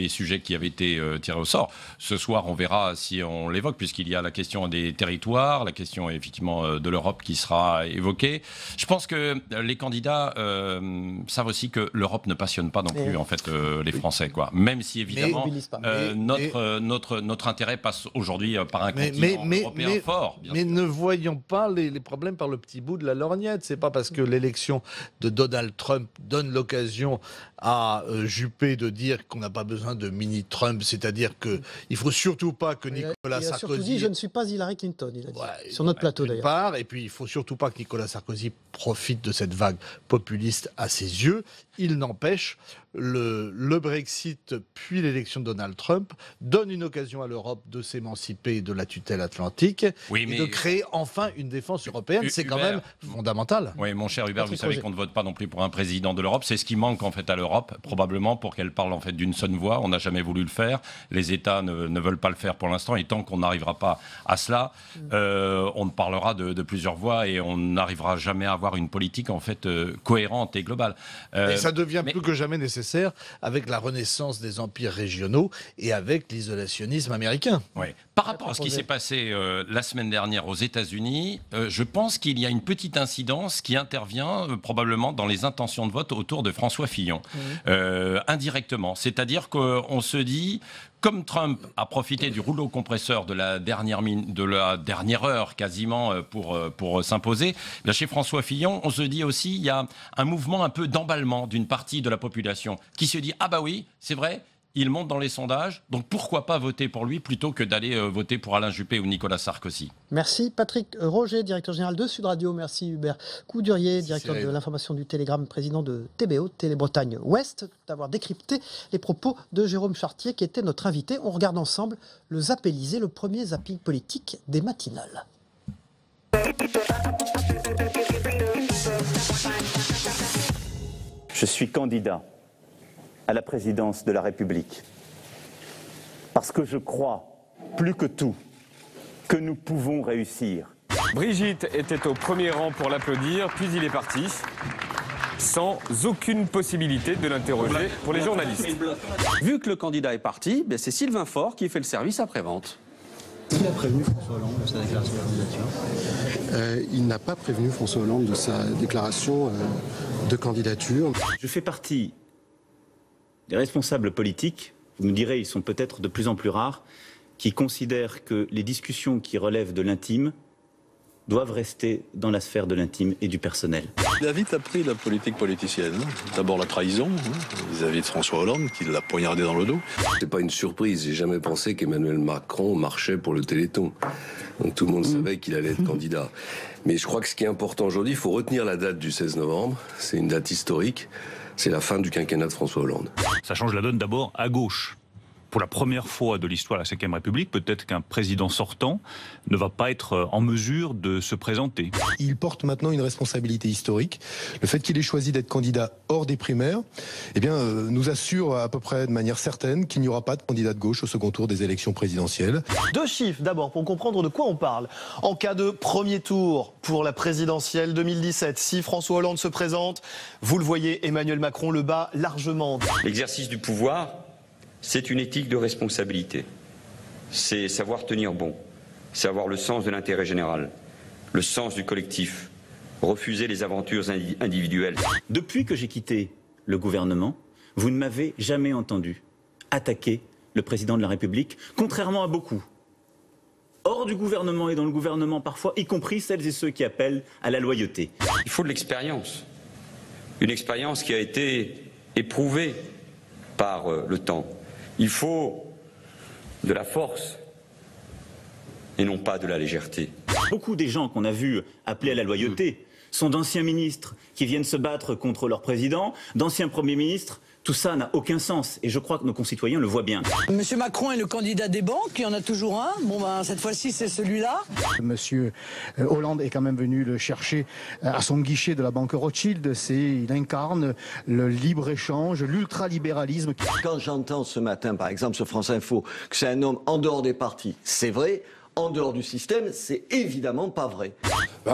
sujets qui avaient été tirés au sort. Ce soir, on verra si on l'évoque, puisqu'il y a la question des territoires, la question effectivement de l'Europe qui sera évoquée. Je pense que les candidats savent aussi que l'Europe ne passionne pas non plus en fait les Français, quoi. Même si évidemment notre intérêt passe aujourd'hui par un continent européen fort. Mais ne voyons pas les problèmes par le petit bout de la lorgnette. C'est pas parce que l'élection de Donald Trump donne l'occasion à Juppé de dire qu'on n'a pas besoin de mini-Trump, c'est-à-dire qu'il ne faut surtout pas que Nicolas Sarkozy... Il a surtout dit « je ne suis pas Hillary Clinton », il a dit, sur notre plateau d'ailleurs. Et puis il ne faut surtout pas que Nicolas Sarkozy profite de cette vague populiste à ses yeux. Il n'empêche, le Brexit puis l'élection de Donald Trump donne une occasion à l'Europe de s'émanciper de la tutelle atlantique et de créer enfin une défense européenne. C'est quand même fondamental. Oui, mon cher Hubert, vous savez qu'on ne vote pas non plus pour un président de l'Europe. C'est ce qui manque en fait à l'Europe, probablement pour qu'elle parle en fait d'une seule voix. On n'a jamais voulu le faire. Les États ne veulent pas le faire pour l'instant. Et tant qu'on n'arrivera pas à cela, on parlera de plusieurs voix et on n'arrivera jamais à avoir une politique en fait cohérente et globale. Et ça devient plus que jamais nécessaire avec la renaissance des empires régionaux et avec l'isolationnisme américain. Oui. Par rapport à ce qui s'est passé la semaine dernière aux États-Unis, je pense qu'il y a une petite incidence qui intervient probablement dans les intentions de vote autour de François Fillon, indirectement. C'est-à-dire qu'on se dit, comme Trump a profité du rouleau compresseur de la dernière heure quasiment pour s'imposer, là chez François Fillon, on se dit aussi il y a un mouvement un peu d'emballement d'une partie de la population qui se dit ah bah oui, c'est vrai, il monte dans les sondages, donc pourquoi pas voter pour lui plutôt que d'aller voter pour Alain Juppé ou Nicolas Sarkozy. Merci Patrick Roger, directeur général de Sud Radio. Merci Hubert Coudurier, directeur de l'information du Télégramme, président de TBO, Télé-Bretagne Ouest, d'avoir décrypté les propos de Jérôme Chartier qui était notre invité. On regarde ensemble le Zappélisé, le premier zapping politique des matinales. Je suis candidat à la présidence de la République. Parce que je crois, plus que tout, que nous pouvons réussir. Brigitte était au premier rang pour l'applaudir, puis il est parti, sans aucune possibilité de l'interroger pour les journalistes. Vu que le candidat est parti, c'est Sylvain Faure qui fait le service après-vente. Est-ce qu'il a prévenu François Hollande de sa déclaration de candidature ? Il n'a pas prévenu François Hollande de sa déclaration de candidature. Je fais partie des responsables politiques, vous me direz, ils sont peut-être de plus en plus rares, qui considèrent que les discussions qui relèvent de l'intime doivent rester dans la sphère de l'intime et du personnel. Il a vite appris la politique politicienne. D'abord la trahison vis-à-vis de François Hollande, qui l'a poignardé dans le dos. C'est pas une surprise, j'ai jamais pensé qu'Emmanuel Macron marchait pour le Téléthon. Donc tout le monde savait qu'il allait être candidat. Mais je crois que ce qui est important aujourd'hui, il faut retenir la date du 16 novembre. C'est une date historique. C'est la fin du quinquennat de François Hollande. Ça change la donne d'abord à gauche. Pour la première fois de l'histoire de la Ve République, peut-être qu'un président sortant ne va pas être en mesure de se présenter. Il porte maintenant une responsabilité historique. Le fait qu'il ait choisi d'être candidat hors des primaires, nous assure à peu près de manière certaine qu'il n'y aura pas de candidat de gauche au second tour des élections présidentielles. Deux chiffres d'abord pour comprendre de quoi on parle. En cas de premier tour pour la présidentielle 2017, si François Hollande se présente, vous le voyez, Emmanuel Macron le bat largement. L'exercice du pouvoir, c'est une éthique de responsabilité. C'est savoir tenir bon, c'est avoir le sens de l'intérêt général, le sens du collectif, refuser les aventures individuelles. Depuis que j'ai quitté le gouvernement, vous ne m'avez jamais entendu attaquer le président de la République, contrairement à beaucoup. Hors du gouvernement et dans le gouvernement parfois, y compris celles et ceux qui appellent à la loyauté. Il faut de l'expérience. Une expérience qui a été éprouvée par le temps. Il faut de la force et non pas de la légèreté. Beaucoup des gens qu'on a vus appeler à la loyauté sont d'anciens ministres qui viennent se battre contre leur président, d'anciens premiers ministres Tout ça n'a aucun sens et je crois que nos concitoyens le voient bien. Monsieur Macron est le candidat des banques, il y en a toujours un. Bon ben cette fois-ci c'est celui-là. Monsieur Hollande est quand même venu le chercher à son guichet de la banque Rothschild. Il incarne le libre-échange, l'ultralibéralisme. Quand j'entends ce matin par exemple sur France Info que c'est un homme en dehors des partis, c'est vrai. En dehors du système, c'est évidemment pas vrai.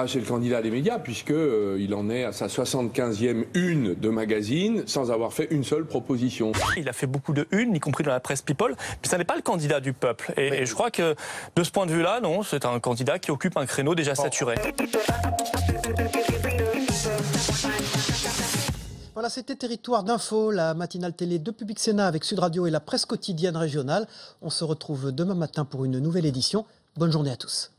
C'est le candidat des médias, puisqu'il en est à sa 75e une de magazine, sans avoir fait une seule proposition. Il a fait beaucoup de unes, y compris dans la presse People, mais ça n'est pas le candidat du peuple. Et je crois que, de ce point de vue-là, non, c'est un candidat qui occupe un créneau déjà saturé. Voilà, c'était Territoire d'Info, la matinale télé de Public Sénat avec Sud Radio et la presse quotidienne régionale. On se retrouve demain matin pour une nouvelle édition. Bonne journée à tous.